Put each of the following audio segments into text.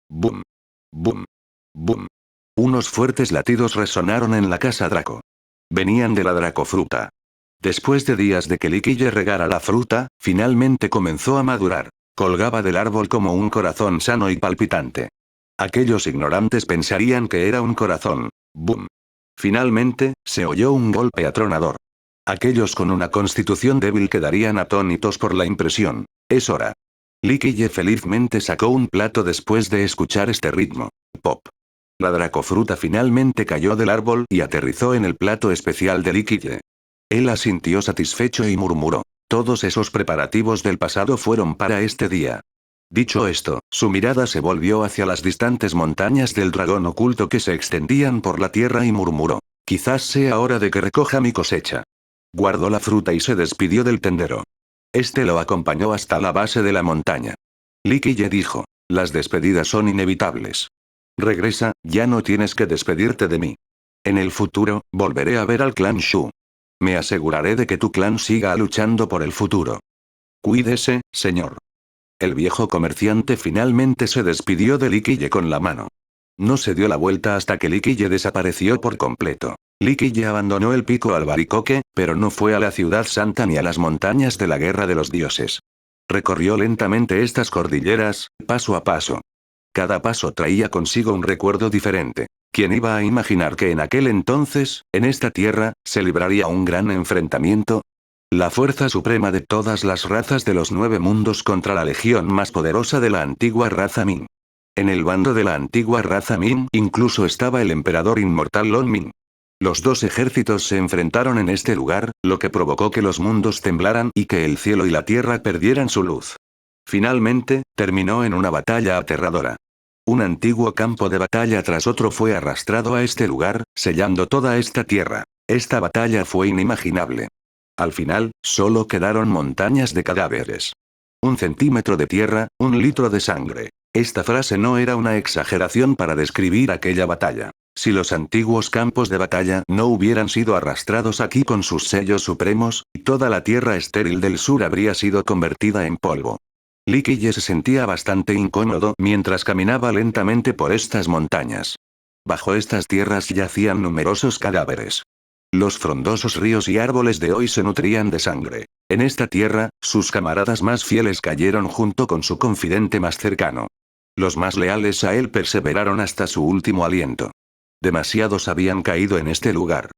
Boom. Boom. Boom. Unos fuertes latidos resonaron en la casa Draco. Venían de la Dracofruta. Después de días de que Liquille regara la fruta, finalmente comenzó a madurar. Colgaba del árbol como un corazón sano y palpitante. Aquellos ignorantes pensarían que era un corazón. Boom. Finalmente, se oyó un golpe atronador. Aquellos con una constitución débil quedarían atónitos por la impresión. Es hora. Liquille felizmente sacó un plato después de escuchar este ritmo. Pop. La dracofruta finalmente cayó del árbol y aterrizó en el plato especial de Liquille. Él asintió satisfecho y murmuró. Todos esos preparativos del pasado fueron para este día. Dicho esto, su mirada se volvió hacia las distantes montañas del dragón oculto que se extendían por la tierra y murmuró. Quizás sea hora de que recoja mi cosecha. Guardó la fruta y se despidió del tendero. Este lo acompañó hasta la base de la montaña. Liquille dijo. Las despedidas son inevitables. Regresa, ya no tienes que despedirte de mí. En el futuro, volveré a ver al clan Shu. Me aseguraré de que tu clan siga luchando por el futuro. Cuídese, señor. El viejo comerciante finalmente se despidió de Liquille con la mano. No se dio la vuelta hasta que Liquille desapareció por completo. Liquille abandonó el pico albaricoque, pero no fue a la ciudad santa ni a las montañas de la guerra de los dioses. Recorrió lentamente estas cordilleras, paso a paso. Cada paso traía consigo un recuerdo diferente. ¿Quién iba a imaginar que en aquel entonces, en esta tierra, se libraría un gran enfrentamiento? La fuerza suprema de todas las razas de los 9 mundos contra la legión más poderosa de la antigua raza Ming. En el bando de la antigua raza Ming incluso estaba el emperador inmortal Long Ming. Los dos ejércitos se enfrentaron en este lugar, lo que provocó que los mundos temblaran y que el cielo y la tierra perdieran su luz. Finalmente, terminó en una batalla aterradora. Un antiguo campo de batalla tras otro fue arrastrado a este lugar, sellando toda esta tierra. Esta batalla fue inimaginable. Al final, solo quedaron montañas de cadáveres. 1 centímetro de tierra, 1 litro de sangre. Esta frase no era una exageración para describir aquella batalla. Si los antiguos campos de batalla no hubieran sido arrastrados aquí con sus sellos supremos, toda la tierra estéril del sur habría sido convertida en polvo. Liquille se sentía bastante incómodo mientras caminaba lentamente por estas montañas. Bajo estas tierras yacían numerosos cadáveres. Los frondosos ríos y árboles de hoy se nutrían de sangre. En esta tierra, sus camaradas más fieles cayeron junto con su confidente más cercano. Los más leales a él perseveraron hasta su último aliento. Demasiados habían caído en este lugar.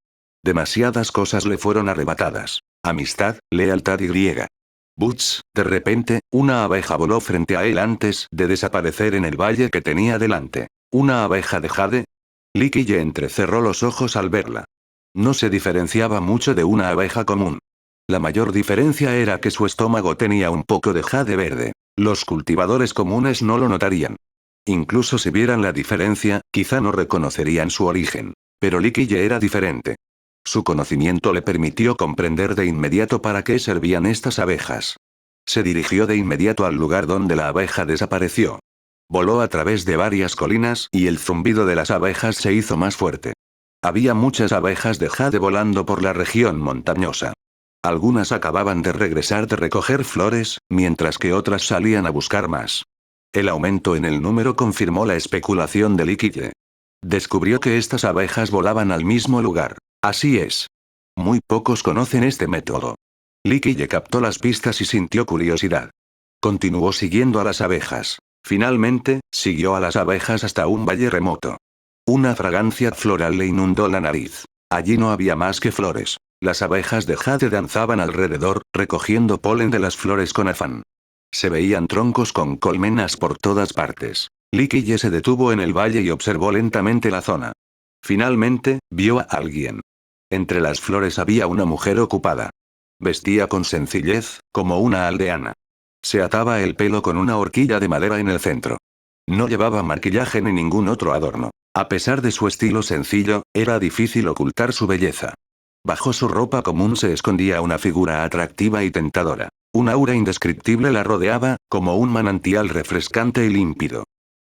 Demasiadas cosas le fueron arrebatadas. Amistad, lealtad y griega. Butz, de repente, una abeja voló frente a él antes de desaparecer en el valle que tenía delante. ¿Una abeja de jade? Liquille entrecerró los ojos al verla. No se diferenciaba mucho de una abeja común. La mayor diferencia era que su estómago tenía un poco de jade verde. Los cultivadores comunes no lo notarían. Incluso si vieran la diferencia, quizá no reconocerían su origen. Pero Liquille era diferente. Su conocimiento le permitió comprender de inmediato para qué servían estas abejas. Se dirigió de inmediato al lugar donde la abeja desapareció. Voló a través de varias colinas y el zumbido de las abejas se hizo más fuerte. Había muchas abejas de jade volando por la región montañosa. Algunas acababan de regresar de recoger flores, mientras que otras salían a buscar más. El aumento en el número confirmó la especulación de Liquille. Descubrió que estas abejas volaban al mismo lugar. Así es. Muy pocos conocen este método. Liquille captó las pistas y sintió curiosidad. Continuó siguiendo a las abejas. Finalmente, siguió a las abejas hasta un valle remoto. Una fragancia floral le inundó la nariz. Allí no había más que flores. Las abejas de jade danzaban alrededor, recogiendo polen de las flores con afán. Se veían troncos con colmenas por todas partes. Liquille se detuvo en el valle y observó lentamente la zona. Finalmente, vio a alguien. Entre las flores había una mujer ocupada. Vestía con sencillez, como una aldeana. Se ataba el pelo con una horquilla de madera en el centro. No llevaba maquillaje ni ningún otro adorno. A pesar de su estilo sencillo, era difícil ocultar su belleza. Bajo su ropa común se escondía una figura atractiva y tentadora. Un aura indescriptible la rodeaba, como un manantial refrescante y límpido.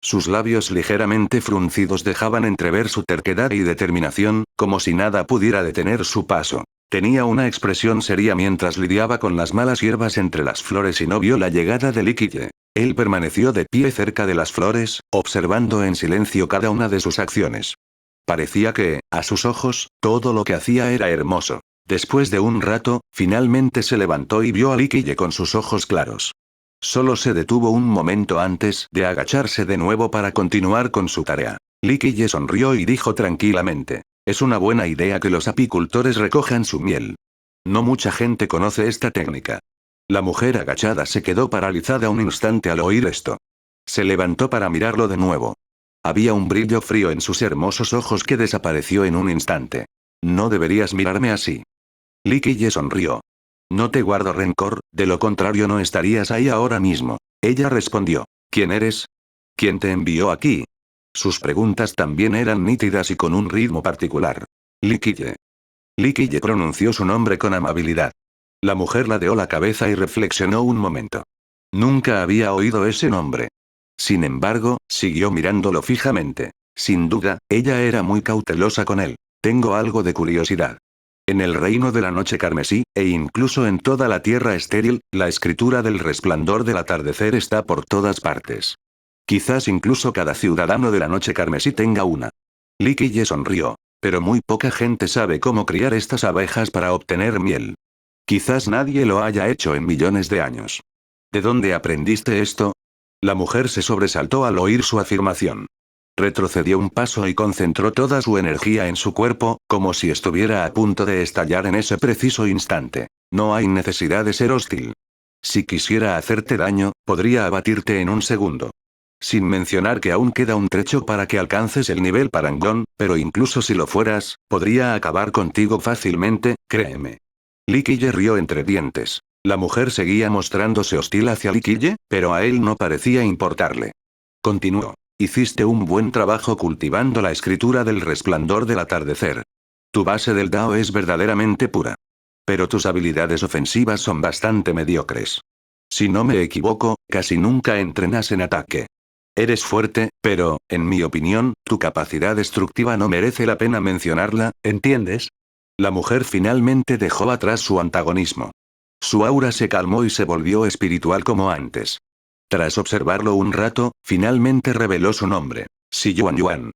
Sus labios ligeramente fruncidos dejaban entrever su terquedad y determinación, como si nada pudiera detener su paso. Tenía una expresión seria mientras lidiaba con las malas hierbas entre las flores y no vio la llegada de Liquille. Él permaneció de pie cerca de las flores, observando en silencio cada una de sus acciones. Parecía que, a sus ojos, todo lo que hacía era hermoso. Después de un rato, finalmente se levantó y vio a Liquille con sus ojos claros. Solo se detuvo un momento antes de agacharse de nuevo para continuar con su tarea. Liquille sonrió y dijo tranquilamente: es una buena idea que los apicultores recojan su miel. No mucha gente conoce esta técnica. La mujer agachada se quedó paralizada un instante al oír esto. Se levantó para mirarlo de nuevo. Había un brillo frío en sus hermosos ojos que desapareció en un instante. No deberías mirarme así. Liquille sonrió. No te guardo rencor, de lo contrario no estarías ahí ahora mismo. Ella respondió. ¿Quién eres? ¿Quién te envió aquí? Sus preguntas también eran nítidas y con un ritmo particular. Liquille. Liquille pronunció su nombre con amabilidad. La mujer ladeó la cabeza y reflexionó un momento. Nunca había oído ese nombre. Sin embargo, siguió mirándolo fijamente. Sin duda, ella era muy cautelosa con él. Tengo algo de curiosidad. En el reino de la noche carmesí, e incluso en toda la tierra estéril, la escritura del resplandor del atardecer está por todas partes. Quizás incluso cada ciudadano de la noche carmesí tenga una. Liquille sonrió. Pero muy poca gente sabe cómo criar estas abejas para obtener miel. Quizás nadie lo haya hecho en millones de años. ¿De dónde aprendiste esto? La mujer se sobresaltó al oír su afirmación. Retrocedió un paso y concentró toda su energía en su cuerpo, como si estuviera a punto de estallar en ese preciso instante. No hay necesidad de ser hostil. Si quisiera hacerte daño, podría abatirte en un segundo. Sin mencionar que aún queda un trecho para que alcances el nivel parangón, pero incluso si lo fueras, podría acabar contigo fácilmente, créeme. Liquille rió entre dientes. La mujer seguía mostrándose hostil hacia Liquille, pero a él no parecía importarle. Continuó. Hiciste un buen trabajo cultivando la escritura del resplandor del atardecer. Tu base del Dao es verdaderamente pura. Pero tus habilidades ofensivas son bastante mediocres. Si no me equivoco, casi nunca entrenas en ataque. Eres fuerte, pero, en mi opinión, tu capacidad destructiva no merece la pena mencionarla, ¿entiendes? La mujer finalmente dejó atrás su antagonismo. Su aura se calmó y se volvió espiritual como antes. Tras observarlo un rato, finalmente reveló su nombre. Si Yuan Yuan.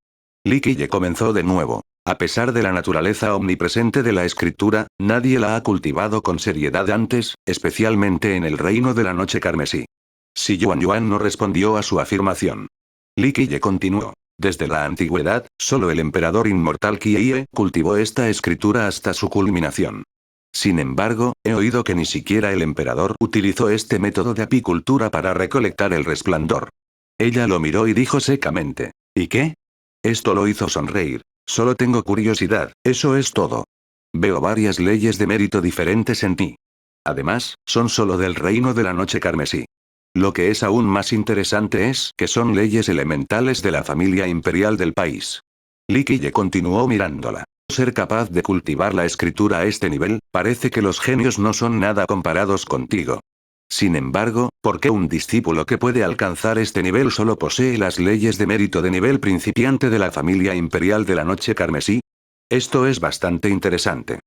Liquille comenzó de nuevo. A pesar de la naturaleza omnipresente de la escritura, nadie la ha cultivado con seriedad antes, especialmente en el reino de la noche carmesí. Si Yuan Yuan no respondió a su afirmación. Liquille continuó. Desde la antigüedad, solo el emperador inmortal Qiye cultivó esta escritura hasta su culminación. Sin embargo, he oído que ni siquiera el emperador utilizó este método de apicultura para recolectar el resplandor. Ella lo miró y dijo secamente. ¿Y qué? Esto lo hizo sonreír. Solo tengo curiosidad, eso es todo. Veo varias leyes de mérito diferentes en ti. Además, son solo del reino de la noche carmesí. Lo que es aún más interesante es que son leyes elementales de la familia imperial del país. Liquille continuó mirándola. Ser capaz de cultivar la escritura a este nivel, parece que los genios no son nada comparados contigo. Sin embargo, ¿por qué un discípulo que puede alcanzar este nivel solo posee las leyes de mérito de nivel principiante de la familia imperial de la noche carmesí? Esto es bastante interesante.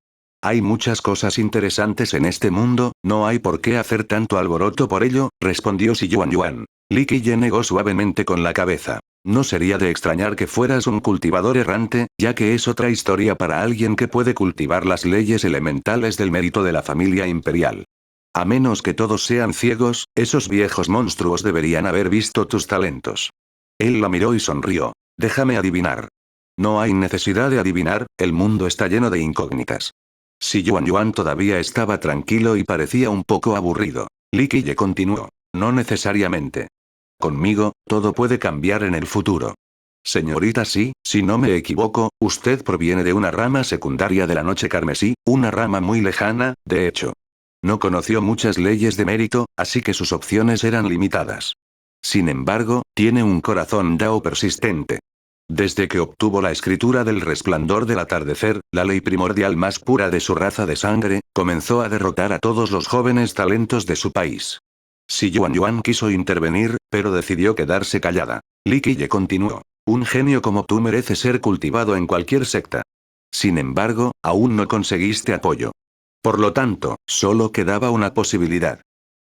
Hay muchas cosas interesantes en este mundo, no hay por qué hacer tanto alboroto por ello, respondió Si Yuan Yuan. Liquille negó suavemente con la cabeza. No sería de extrañar que fueras un cultivador errante, ya que es otra historia para alguien que puede cultivar las leyes elementales del mérito de la familia imperial. A menos que todos sean ciegos, esos viejos monstruos deberían haber visto tus talentos. Él la miró y sonrió. Déjame adivinar. No hay necesidad de adivinar, el mundo está lleno de incógnitas. Si Yuan Yuan todavía estaba tranquilo y parecía un poco aburrido. Liquille continuó. No necesariamente. Conmigo, todo puede cambiar en el futuro. Señorita Sí, si no me equivoco, usted proviene de una rama secundaria de la noche carmesí, una rama muy lejana, de hecho. No conoció muchas leyes de mérito, así que sus opciones eran limitadas. Sin embargo, tiene un corazón Dao persistente. Desde que obtuvo la escritura del resplandor del atardecer, la ley primordial más pura de su raza de sangre, comenzó a derrotar a todos los jóvenes talentos de su país. Si Yuan Yuan quiso intervenir, pero decidió quedarse callada. Liquille continuó. Un genio como tú merece ser cultivado en cualquier secta. Sin embargo, aún no conseguiste apoyo. Por lo tanto, solo quedaba una posibilidad.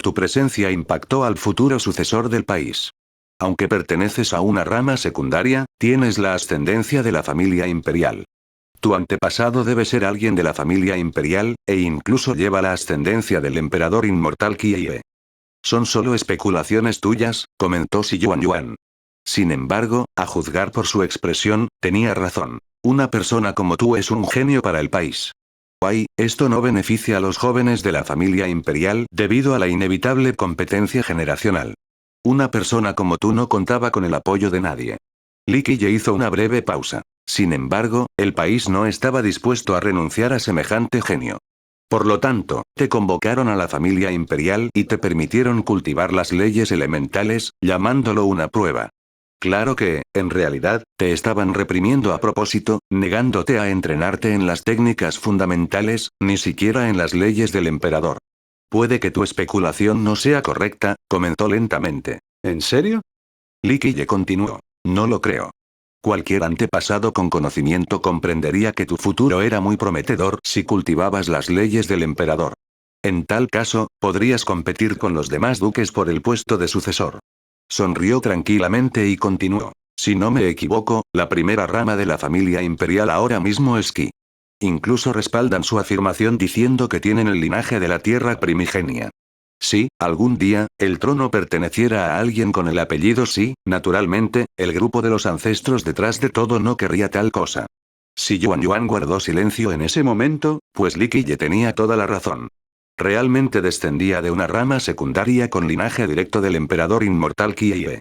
Tu presencia impactó al futuro sucesor del país. Aunque perteneces a una rama secundaria, tienes la ascendencia de la familia imperial. Tu antepasado debe ser alguien de la familia imperial, e incluso lleva la ascendencia del emperador inmortal Kie. Son solo especulaciones tuyas, comentó Si Yuan. Sin embargo, a juzgar por su expresión, tenía razón. Una persona como tú es un genio para el país. Esto no beneficia a los jóvenes de la familia imperial debido a la inevitable competencia generacional. Una persona como tú no contaba con el apoyo de nadie. Li Qiye hizo una breve pausa. Sin embargo, el país no estaba dispuesto a renunciar a semejante genio. Por lo tanto, te convocaron a la familia imperial y te permitieron cultivar las leyes elementales, llamándolo una prueba. Claro que, en realidad, te estaban reprimiendo a propósito, negándote a entrenarte en las técnicas fundamentales, ni siquiera en las leyes del emperador. Puede que tu especulación no sea correcta, comentó lentamente. ¿En serio? Li Qiye continuó. No lo creo. Cualquier antepasado con conocimiento comprendería que tu futuro era muy prometedor si cultivabas las leyes del emperador. En tal caso, podrías competir con los demás duques por el puesto de sucesor. Sonrió tranquilamente y continuó. Si no me equivoco, la primera rama de la familia imperial ahora mismo es Qi. Incluso respaldan su afirmación diciendo que tienen el linaje de la tierra primigenia. Si, algún día, el trono perteneciera a alguien con el apellido Si, naturalmente, el grupo de los ancestros detrás de todo no querría tal cosa. Si Yuan guardó silencio en ese momento, pues Li Qiye tenía toda la razón. Realmente descendía de una rama secundaria con linaje directo del emperador inmortal Kie.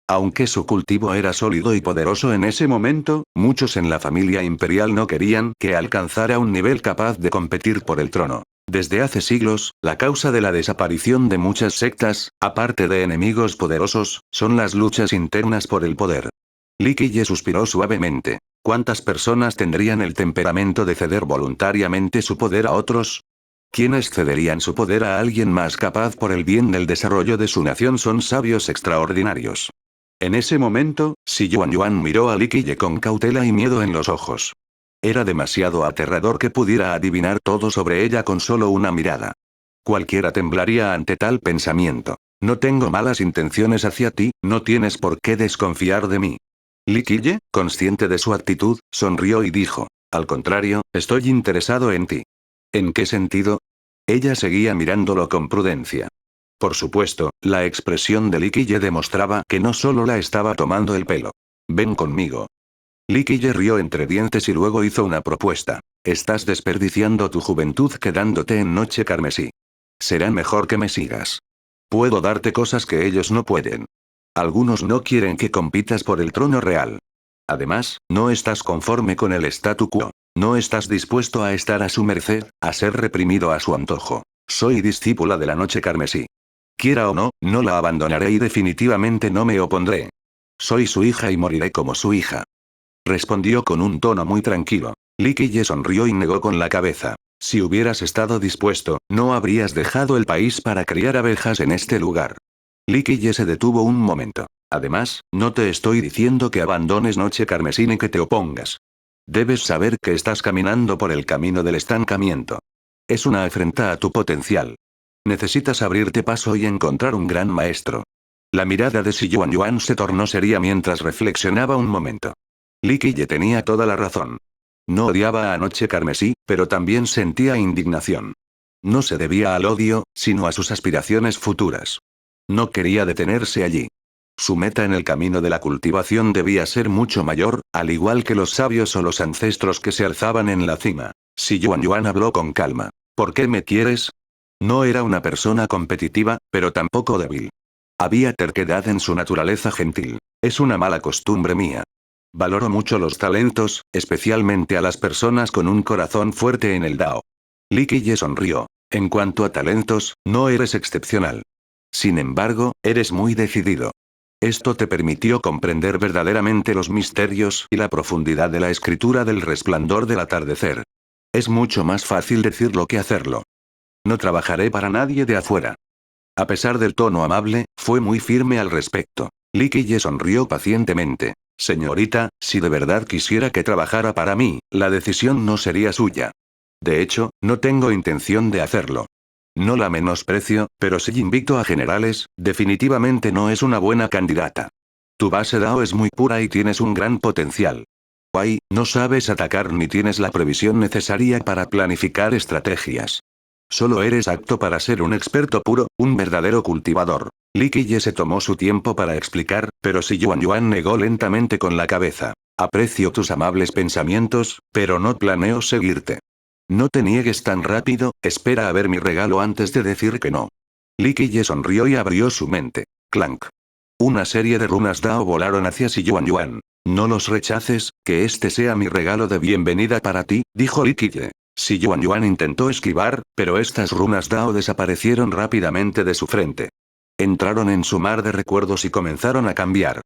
Aunque su cultivo era sólido y poderoso en ese momento, muchos en la familia imperial no querían que alcanzara un nivel capaz de competir por el trono. Desde hace siglos, la causa de la desaparición de muchas sectas, aparte de enemigos poderosos, son las luchas internas por el poder. Li Qiye suspiró suavemente. ¿Cuántas personas tendrían el temperamento de ceder voluntariamente su poder a otros? Quienes cederían su poder a alguien más capaz por el bien del desarrollo de su nación son sabios extraordinarios. En ese momento, Si Yuan miró a Li Qiye con cautela y miedo en los ojos. Era demasiado aterrador que pudiera adivinar todo sobre ella con solo una mirada. Cualquiera temblaría ante tal pensamiento. No tengo malas intenciones hacia ti, no tienes por qué desconfiar de mí. Li Qiye, consciente de su actitud, sonrió y dijo. Al contrario, estoy interesado en ti. ¿En qué sentido? Ella seguía mirándolo con prudencia. Por supuesto, la expresión de Li Qiye demostraba que no solo la estaba tomando el pelo. Ven conmigo. Li Qiye rió entre dientes y luego hizo una propuesta. Estás desperdiciando tu juventud quedándote en Noche Carmesí. Será mejor que me sigas. Puedo darte cosas que ellos no pueden. Algunos no quieren que compitas por el trono real. Además, no estás conforme con el statu quo. No estás dispuesto a estar a su merced, a ser reprimido a su antojo. Soy discípula de la Noche Carmesí. Quiera o no, no la abandonaré y definitivamente no me opondré. Soy su hija y moriré como su hija. Respondió con un tono muy tranquilo. Li Qiye sonrió y negó con la cabeza. Si hubieras estado dispuesto, no habrías dejado el país para criar abejas en este lugar. Li Qiye se detuvo un momento. Además, no te estoy diciendo que abandones Noche Carmesí ni que te opongas. Debes saber que estás caminando por el camino del estancamiento. Es una afrenta a tu potencial. Necesitas abrirte paso y encontrar un gran maestro. La mirada de Si Yuan se tornó seria mientras reflexionaba un momento. Li Qiye tenía toda la razón. No odiaba a Noche Carmesí, pero también sentía indignación. No se debía al odio, sino a sus aspiraciones futuras. No quería detenerse allí. Su meta en el camino de la cultivación debía ser mucho mayor, al igual que los sabios o los ancestros que se alzaban en la cima. Si Yuan habló con calma. ¿Por qué me quieres? No era una persona competitiva, pero tampoco débil. Había terquedad en su naturaleza gentil. Es una mala costumbre mía. Valoro mucho los talentos, especialmente a las personas con un corazón fuerte en el Dao. Li Qiye sonrió. En cuanto a talentos, no eres excepcional. Sin embargo, eres muy decidido. Esto te permitió comprender verdaderamente los misterios y la profundidad de la escritura del resplandor del atardecer. Es mucho más fácil decirlo que hacerlo. No trabajaré para nadie de afuera. A pesar del tono amable, fue muy firme al respecto. Li Qiye sonrió pacientemente. Señorita, si de verdad quisiera que trabajara para mí, la decisión no sería suya. De hecho, no tengo intención de hacerlo. No la menosprecio, pero si invicto a generales, definitivamente no es una buena candidata. Tu base Dao es muy pura y tienes un gran potencial. Why, no sabes atacar ni tienes la previsión necesaria para planificar estrategias. Solo eres apto para ser un experto puro, un verdadero cultivador. Li Qiye se tomó su tiempo para explicar, pero si Yuan negó lentamente con la cabeza. Aprecio tus amables pensamientos, pero no planeo seguirte. No te niegues tan rápido, espera a ver mi regalo antes de decir que no. Li Qiye sonrió y abrió su mente. Clank. Una serie de runas Dao volaron hacia Si Yuan. No los rechaces, que este sea mi regalo de bienvenida para ti, dijo Li Qiye. Si Yuan intentó esquivar, pero estas runas Dao desaparecieron rápidamente de su frente. Entraron en su mar de recuerdos y comenzaron a cambiar.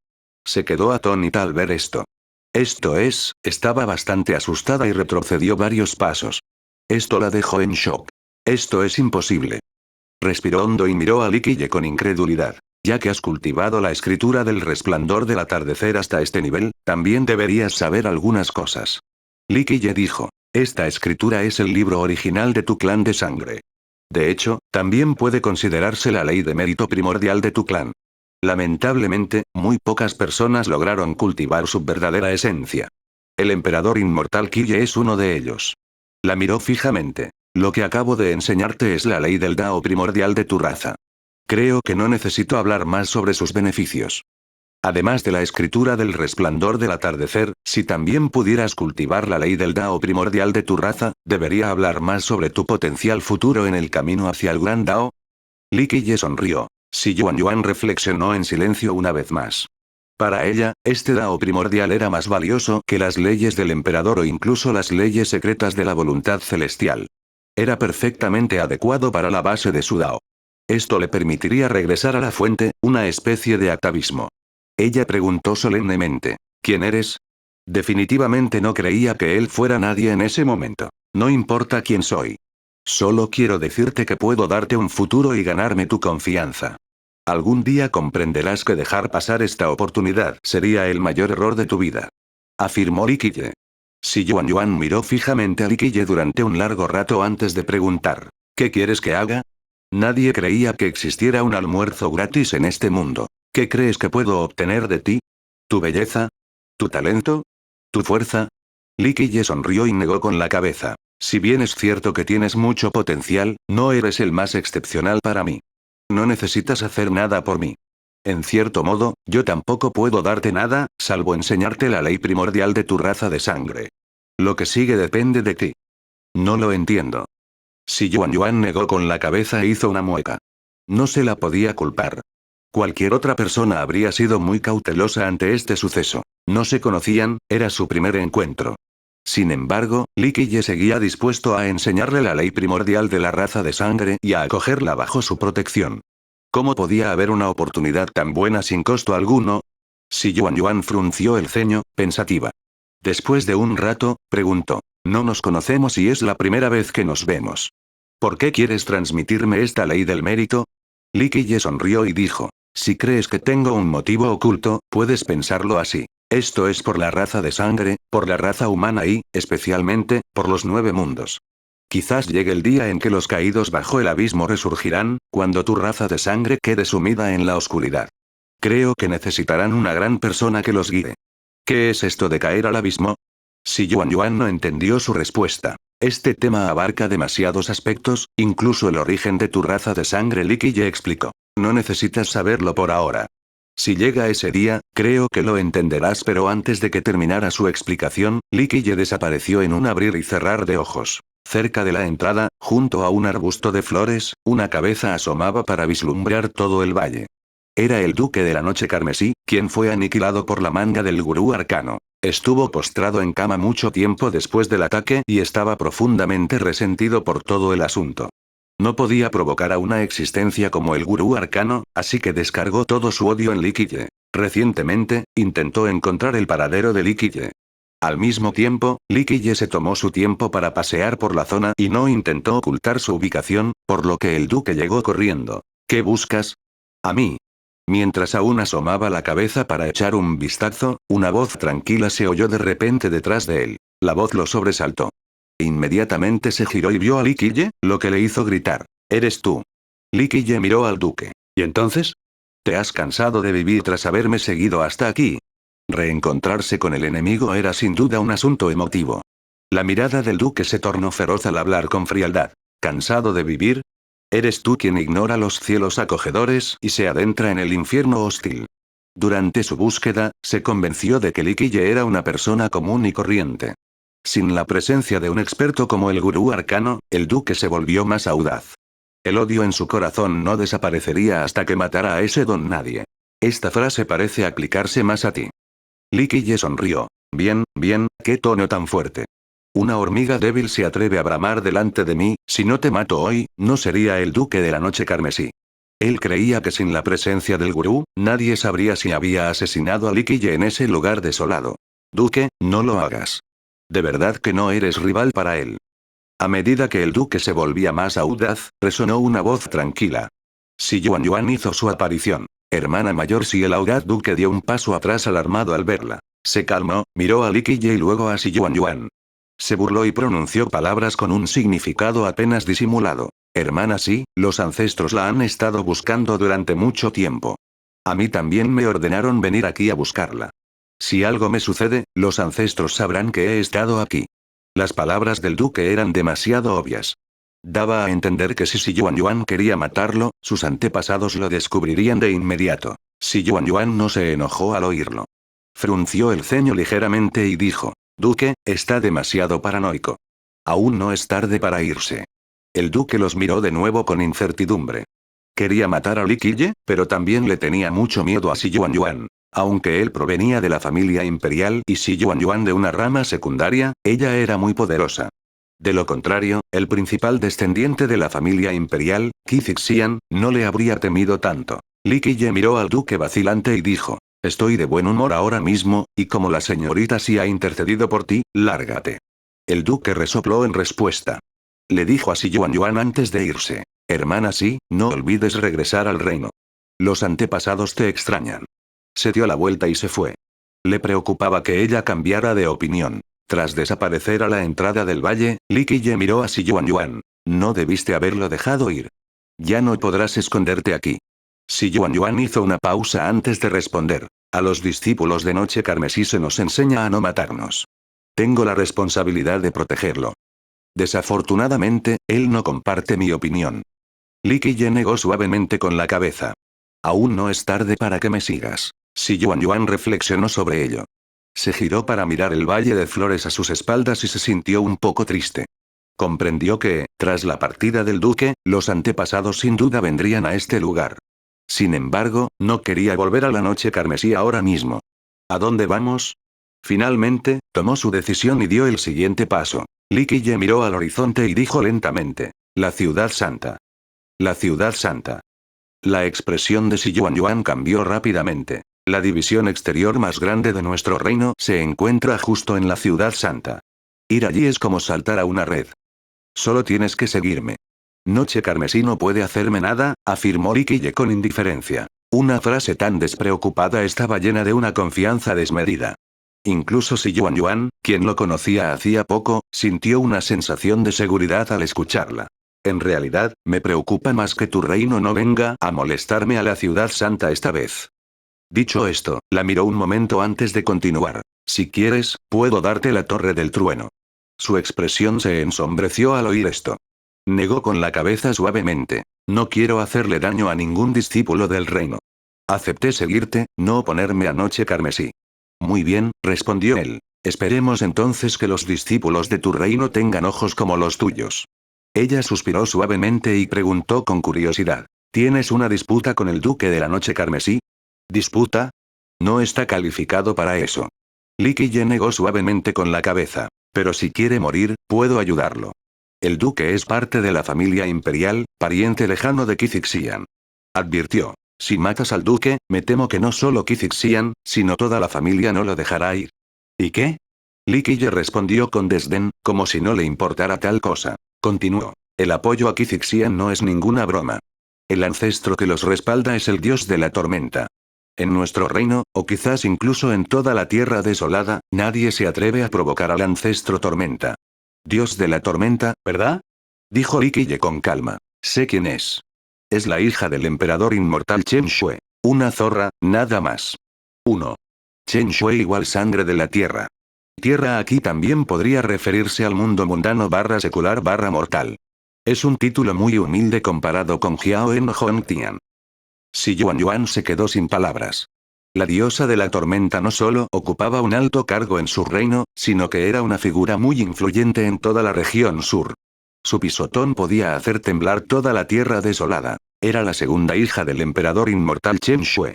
Se quedó atónita al ver esto. Estaba bastante asustada y retrocedió varios pasos. Esto la dejó en shock. Esto es imposible. Respiró hondo y miró a Li Qiye con incredulidad. Ya que has cultivado la escritura del resplandor del atardecer hasta este nivel, también deberías saber algunas cosas. Li Qiye dijo. Esta escritura es el libro original de tu clan de sangre. De hecho, también puede considerarse la ley de mérito primordial de tu clan. Lamentablemente, muy pocas personas lograron cultivar su verdadera esencia. El emperador inmortal Qiye es uno de ellos. La miró fijamente. Lo que acabo de enseñarte es la ley del Dao primordial de tu raza. Creo que no necesito hablar más sobre sus beneficios. Además de la escritura del resplandor del atardecer, si también pudieras cultivar la ley del Dao primordial de tu raza, debería hablar más sobre tu potencial futuro en el camino hacia el gran Dao. Li Qiye sonrió. Si Yuan reflexionó en silencio una vez más. Para ella, este Dao primordial era más valioso que las leyes del emperador o incluso las leyes secretas de la voluntad celestial. Era perfectamente adecuado para la base de su Dao. Esto le permitiría regresar a la fuente, una especie de atavismo. Ella preguntó solemnemente. ¿Quién eres? Definitivamente no creía que él fuera nadie en ese momento. No importa quién soy. Solo quiero decirte que puedo darte un futuro y ganarme tu confianza. Algún día comprenderás que dejar pasar esta oportunidad sería el mayor error de tu vida. Afirmó Li Qiye. Si Yuan miró fijamente a Li Qiye durante un largo rato antes de preguntar. ¿Qué quieres que haga? Nadie creía que existiera un almuerzo gratis en este mundo. ¿Qué crees que puedo obtener de ti? ¿Tu belleza? ¿Tu talento? ¿Tu fuerza? Li Qiye sonrió y negó con la cabeza. Si bien es cierto que tienes mucho potencial, no eres el más excepcional para mí. No necesitas hacer nada por mí. En cierto modo, yo tampoco puedo darte nada, salvo enseñarte la ley primordial de tu raza de sangre. Lo que sigue depende de ti. No lo entiendo. Si Yuan negó con la cabeza e hizo una mueca. No se la podía culpar. Cualquier otra persona habría sido muy cautelosa ante este suceso. No se conocían, era su primer encuentro. Sin embargo, Li Qiye seguía dispuesto a enseñarle la ley primordial de la raza de sangre y a acogerla bajo su protección. ¿Cómo podía haber una oportunidad tan buena sin costo alguno? Si Yuan frunció el ceño, pensativa. Después de un rato, preguntó. No nos conocemos y es la primera vez que nos vemos. ¿Por qué quieres transmitirme esta ley del mérito? Li Qiye sonrió y dijo. Si crees que tengo un motivo oculto, puedes pensarlo así. Esto es por la raza de sangre, por la raza humana y, especialmente, por los 9 mundos. Quizás llegue el día en que los caídos bajo el abismo resurgirán, cuando tu raza de sangre quede sumida en la oscuridad. Creo que necesitarán una gran persona que los guíe. ¿Qué es esto de caer al abismo? Si Yuan no entendió su respuesta. Este tema abarca demasiados aspectos, incluso el origen de tu raza de sangre. Li Qiye explicó. No necesitas saberlo por ahora. Si llega ese día, creo que lo entenderás, pero antes de que terminara su explicación, Li Qiye desapareció en un abrir y cerrar de ojos. Cerca de la entrada, junto a un arbusto de flores, una cabeza asomaba para vislumbrar todo el valle. Era el duque de la noche carmesí, quien fue aniquilado por la manga del gurú arcano. Estuvo postrado en cama mucho tiempo después del ataque y estaba profundamente resentido por todo el asunto. No podía provocar a una existencia como el gurú arcano, así que descargó todo su odio en Li Qiye. Recientemente, intentó encontrar el paradero de Li Qiye. Al mismo tiempo, Li Qiye se tomó su tiempo para pasear por la zona y no intentó ocultar su ubicación, por lo que el duque llegó corriendo. ¿Qué buscas? A mí. Mientras aún asomaba la cabeza para echar un vistazo, una voz tranquila se oyó de repente detrás de él. La voz lo sobresaltó. Inmediatamente se giró y vio a Li Qiye, lo que le hizo gritar. Eres tú. Li Qiye miró al duque. ¿Y entonces? ¿Te has cansado de vivir tras haberme seguido hasta aquí? Reencontrarse con el enemigo era sin duda un asunto emotivo. La mirada del duque se tornó feroz al hablar con frialdad. ¿Cansado de vivir? Eres tú quien ignora los cielos acogedores y se adentra en el infierno hostil. Durante su búsqueda, se convenció de que Li Qiye era una persona común y corriente. Sin la presencia de un experto como el gurú arcano, el duque se volvió más audaz. El odio en su corazón no desaparecería hasta que matara a ese don nadie. Esta frase parece aplicarse más a ti. Li Qiye sonrió. Bien, bien, qué tono tan fuerte. Una hormiga débil se atreve a bramar delante de mí, si no te mato hoy, no sería el duque de la noche carmesí. Él creía que sin la presencia del gurú, nadie sabría si había asesinado a Li Qiye en ese lugar desolado. Duque, no lo hagas. De verdad que no eres rival para él. A medida que el duque se volvía más audaz, resonó una voz tranquila. Si Yuan Yuan hizo su aparición. Hermana mayor, si el audaz duque dio un paso atrás alarmado al verla. Se calmó, miró a Li Qiye y luego a Si Yuan Yuan. Se burló y pronunció palabras con un significado apenas disimulado. Hermana, sí, los ancestros la han estado buscando durante mucho tiempo. A mí también me ordenaron venir aquí a buscarla. Si algo me sucede, los ancestros sabrán que he estado aquí. Las palabras del duque eran demasiado obvias. Daba a entender que si Yuan Yuan quería matarlo, sus antepasados lo descubrirían de inmediato. Si Yuan Yuan no se enojó al oírlo. Frunció el ceño ligeramente y dijo: Duque, está demasiado paranoico. Aún no es tarde para irse. El duque los miró de nuevo con incertidumbre. Quería matar a Li Qiye, pero también le tenía mucho miedo a Si Yuan Yuan. Aunque él provenía de la familia imperial y Si Yuan Yuan de una rama secundaria, ella era muy poderosa. De lo contrario, el principal descendiente de la familia imperial, Qi Zixian, no le habría temido tanto. Li Qiye miró al duque vacilante y dijo: Estoy de buen humor ahora mismo, y como la señorita Xi ha intercedido por ti, lárgate. El duque resopló en respuesta. Le dijo a Si Yuan Yuan antes de irse: Hermana Xi, no olvides regresar al reino. Los antepasados te extrañan. Se dio la vuelta y se fue. Le preocupaba que ella cambiara de opinión. Tras desaparecer a la entrada del valle, Li Qiye miró a Si Yuan Yuan. No debiste haberlo dejado ir. Ya no podrás esconderte aquí. Si Yuan Yuan hizo una pausa antes de responder. A los discípulos de Noche Carmesí se nos enseña a no matarnos. Tengo la responsabilidad de protegerlo. Desafortunadamente, él no comparte mi opinión. Li Qiye negó suavemente con la cabeza. Aún no es tarde para que me sigas. Si Yuan Yuan reflexionó sobre ello. Se giró para mirar el valle de flores a sus espaldas y se sintió un poco triste. Comprendió que, tras la partida del duque, los antepasados sin duda vendrían a este lugar. Sin embargo, no quería volver a la noche carmesí ahora mismo. ¿A dónde vamos? Finalmente, tomó su decisión y dio el siguiente paso. Li Qiye miró al horizonte y dijo lentamente: La ciudad santa. La ciudad santa. La expresión de Si Yuan Yuan cambió rápidamente. La división exterior más grande de nuestro reino se encuentra justo en la ciudad santa. Ir allí es como saltar a una red. Solo tienes que seguirme. Noche carmesí no puede hacerme nada, afirmó Li Qiye con indiferencia. Una frase tan despreocupada estaba llena de una confianza desmedida. Incluso Si Yuan Yuan, quien lo conocía hacía poco, sintió una sensación de seguridad al escucharla. En realidad, me preocupa más que tu reino no venga a molestarme a la ciudad santa esta vez. Dicho esto, la miró un momento antes de continuar. Si quieres, puedo darte la torre del trueno. Su expresión se ensombreció al oír esto. Negó con la cabeza suavemente. No quiero hacerle daño a ningún discípulo del reino. Acepté seguirte, no oponerme a Noche Carmesí. Muy bien, respondió él. Esperemos entonces que los discípulos de tu reino tengan ojos como los tuyos. Ella suspiró suavemente y preguntó con curiosidad. ¿Tienes una disputa con el duque de la Noche Carmesí? ¿Disputa? No está calificado para eso. Li Qiye negó suavemente con la cabeza. Pero si quiere morir, puedo ayudarlo. El duque es parte de la familia imperial, pariente lejano de Qi Zixian. Advirtió. Si matas al duque, me temo que no solo Qi Zixian, sino toda la familia no lo dejará ir. ¿Y qué? Li Qiye respondió con desdén, como si no le importara tal cosa. Continuó. El apoyo a Qi Zixian no es ninguna broma. El ancestro que los respalda es el dios de la tormenta. En nuestro reino, o quizás incluso en toda la tierra desolada, nadie se atreve a provocar al ancestro tormenta. Dios de la tormenta, ¿verdad? Dijo Li Qiye con calma. Sé quién es. Es la hija del emperador inmortal Chen Shui. Una zorra, nada más. 1. Chen Shui igual sangre de la tierra. Tierra aquí también podría referirse al mundo mundano barra secular barra mortal. Es un título muy humilde comparado con Jiao en Hongtian. Si Yuan Yuan se quedó sin palabras. La diosa de la tormenta no solo ocupaba un alto cargo en su reino, sino que era una figura muy influyente en toda la región sur. Su pisotón podía hacer temblar toda la tierra desolada. Era la segunda hija del emperador inmortal Chen Shui.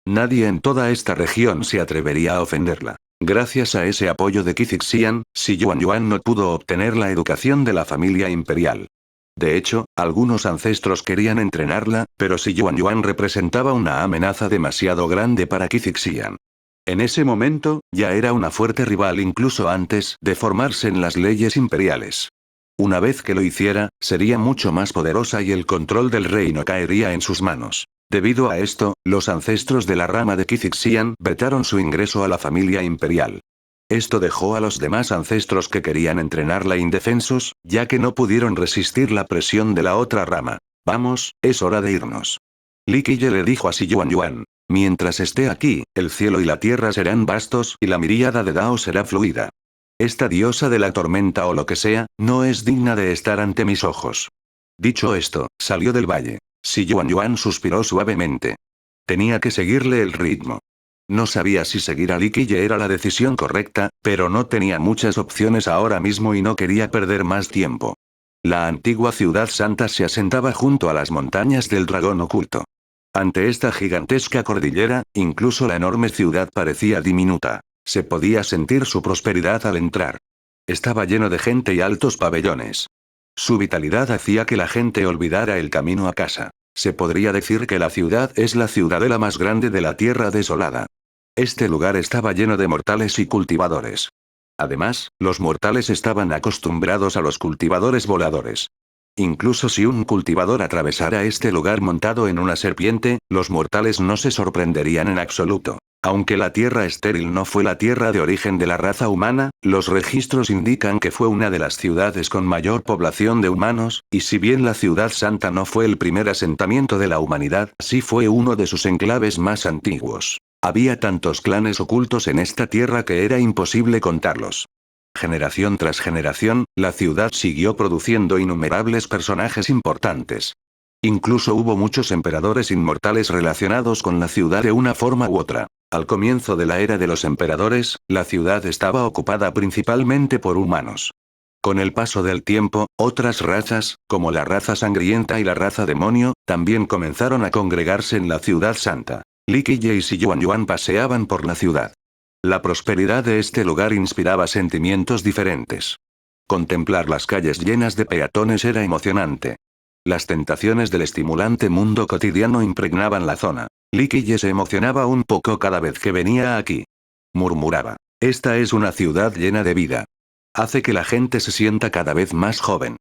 Nadie en toda esta región se atrevería a ofenderla. Gracias a ese apoyo de Qizixian, Si Yuan Yuan no pudo obtener la educación de la familia imperial. De hecho, algunos ancestros querían entrenarla, pero Si Yuan Yuan representaba una amenaza demasiado grande para Qizixian. En ese momento, ya era una fuerte rival incluso antes de formarse en las leyes imperiales. Una vez que lo hiciera, sería mucho más poderosa y el control del reino caería en sus manos. Debido a esto, los ancestros de la rama de Qizixian vetaron su ingreso a la familia imperial. Esto dejó a los demás ancestros que querían entrenarla indefensos, ya que no pudieron resistir la presión de la otra rama. Vamos, es hora de irnos. Li Qiye le dijo a Si Yuan Yuan. Mientras esté aquí, el cielo y la tierra serán vastos y la miríada de Dao será fluida. Esta diosa de la tormenta o lo que sea, no es digna de estar ante mis ojos. Dicho esto, salió del valle. Si Yuan Yuan suspiró suavemente. Tenía que seguirle el ritmo. No sabía si seguir a Li Qiye era la decisión correcta, pero no tenía muchas opciones ahora mismo y no quería perder más tiempo. La antigua ciudad santa se asentaba junto a las montañas del dragón oculto. Ante esta gigantesca cordillera, incluso la enorme ciudad parecía diminuta. Se podía sentir su prosperidad al entrar. Estaba lleno de gente y altos pabellones. Su vitalidad hacía que la gente olvidara el camino a casa. Se podría decir que la ciudad es la ciudadela más grande de la tierra desolada. Este lugar estaba lleno de mortales y cultivadores. Además, los mortales estaban acostumbrados a los cultivadores voladores. Incluso si un cultivador atravesara este lugar montado en una serpiente, los mortales no se sorprenderían en absoluto. Aunque la tierra estéril no fue la tierra de origen de la raza humana, los registros indican que fue una de las ciudades con mayor población de humanos, y si bien la ciudad santa no fue el primer asentamiento de la humanidad, sí fue uno de sus enclaves más antiguos. Había tantos clanes ocultos en esta tierra que era imposible contarlos. Generación tras generación, la ciudad siguió produciendo innumerables personajes importantes. Incluso hubo muchos emperadores inmortales relacionados con la ciudad de una forma u otra. Al comienzo de la era de los emperadores, la ciudad estaba ocupada principalmente por humanos. Con el paso del tiempo, otras razas, como la raza sangrienta y la raza demonio, también comenzaron a congregarse en la ciudad santa. Li Qiye y Si Yuan Yuan paseaban por la ciudad. La prosperidad de este lugar inspiraba sentimientos diferentes. Contemplar las calles llenas de peatones era emocionante. Las tentaciones del estimulante mundo cotidiano impregnaban la zona. Li Qiye se emocionaba un poco cada vez que venía aquí. Murmuraba. Esta es una ciudad llena de vida. Hace que la gente se sienta cada vez más joven.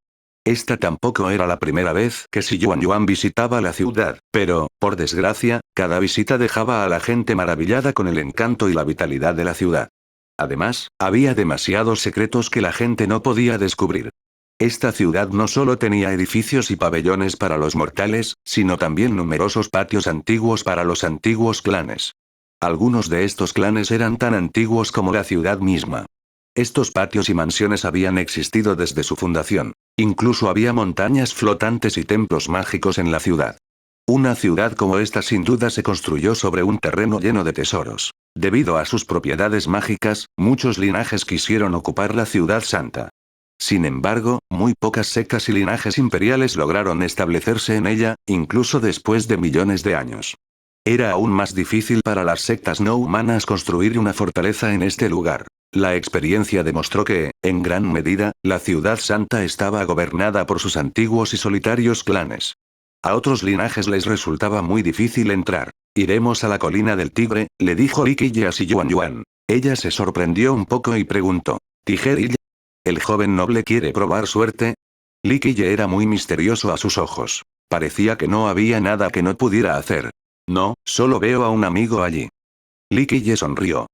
Esta tampoco era la primera vez que Si Yuan Yuan visitaba la ciudad, pero, por desgracia, cada visita dejaba a la gente maravillada con el encanto y la vitalidad de la ciudad. Además, había demasiados secretos que la gente no podía descubrir. Esta ciudad no solo tenía edificios y pabellones para los mortales, sino también numerosos patios antiguos para los antiguos clanes. Algunos de estos clanes eran tan antiguos como la ciudad misma. Estos patios y mansiones habían existido desde su fundación. Incluso había montañas flotantes y templos mágicos en la ciudad. Una ciudad como esta sin duda se construyó sobre un terreno lleno de tesoros. Debido a sus propiedades mágicas, muchos linajes quisieron ocupar la ciudad santa. Sin embargo, muy pocas sectas y linajes imperiales lograron establecerse en ella, incluso después de millones de años. Era aún más difícil para las sectas no humanas construir una fortaleza en este lugar. La experiencia demostró que, en gran medida, la ciudad santa estaba gobernada por sus antiguos y solitarios clanes. A otros linajes les resultaba muy difícil entrar. Iremos a la colina del tigre, le dijo Li Qiye a Si Yuan Yuan. Ella se sorprendió un poco y preguntó. ¿Tijerilla? ¿El joven noble quiere probar suerte? Li Qiye era muy misterioso a sus ojos. Parecía que no había nada que no pudiera hacer. No, solo veo a un amigo allí. Li Qiye sonrió.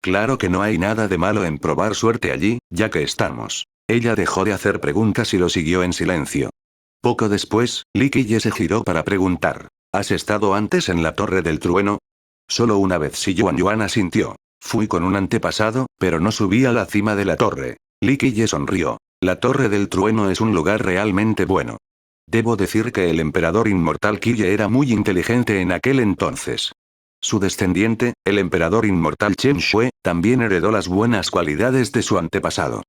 Claro que no hay nada de malo en probar suerte allí, ya que estamos. Ella dejó de hacer preguntas y lo siguió en silencio. Poco después, Li Qiye se giró para preguntar. ¿Has estado antes en la Torre del Trueno? Solo una vez si Yuan Yuan asintió. Fui con un antepasado, pero no subí a la cima de la torre. Li Qiye sonrió. La Torre del Trueno es un lugar realmente bueno. Debo decir que el emperador inmortal Qiye era muy inteligente en aquel entonces. Su descendiente, el emperador inmortal Chen Shue, también heredó las buenas cualidades de su antepasado.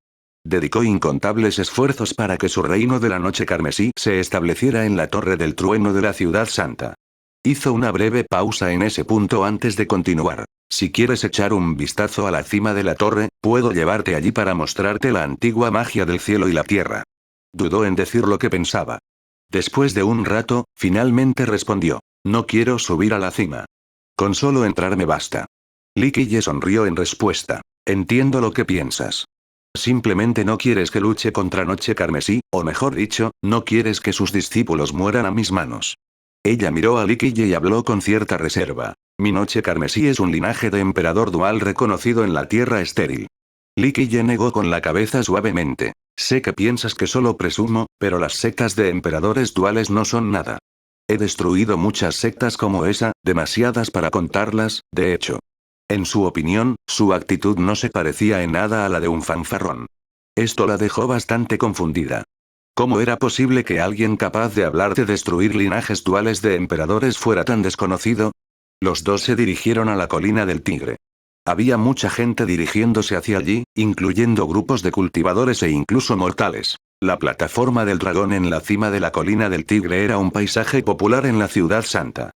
Dedicó incontables esfuerzos para que su reino de la noche carmesí se estableciera en la Torre del Trueno de la Ciudad Santa. Hizo una breve pausa en ese punto antes de continuar. Si quieres echar un vistazo a la cima de la torre, puedo llevarte allí para mostrarte la antigua magia del cielo y la tierra. Dudó en decir lo que pensaba. Después de un rato, finalmente respondió. No quiero subir a la cima. Con solo entrar me basta. Li Qiye sonrió en respuesta. Entiendo lo que piensas. Simplemente no quieres que luche contra Noche Carmesí, o mejor dicho, no quieres que sus discípulos mueran a mis manos. Ella miró a Li Qiye y habló con cierta reserva. Mi Noche Carmesí es un linaje de emperador dual reconocido en la Tierra Estéril. Li Qiye negó con la cabeza suavemente. Sé que piensas que solo presumo, pero las sectas de emperadores duales no son nada. He destruido muchas sectas como esa, demasiadas para contarlas, de hecho. En su opinión, su actitud no se parecía en nada a la de un fanfarrón. Esto la dejó bastante confundida. ¿Cómo era posible que alguien capaz de hablar de destruir linajes duales de emperadores fuera tan desconocido? Los dos se dirigieron a la colina del Tigre. Había mucha gente dirigiéndose hacia allí, incluyendo grupos de cultivadores e incluso mortales. La plataforma del dragón en la cima de la colina del Tigre era un paisaje popular en la Ciudad Santa.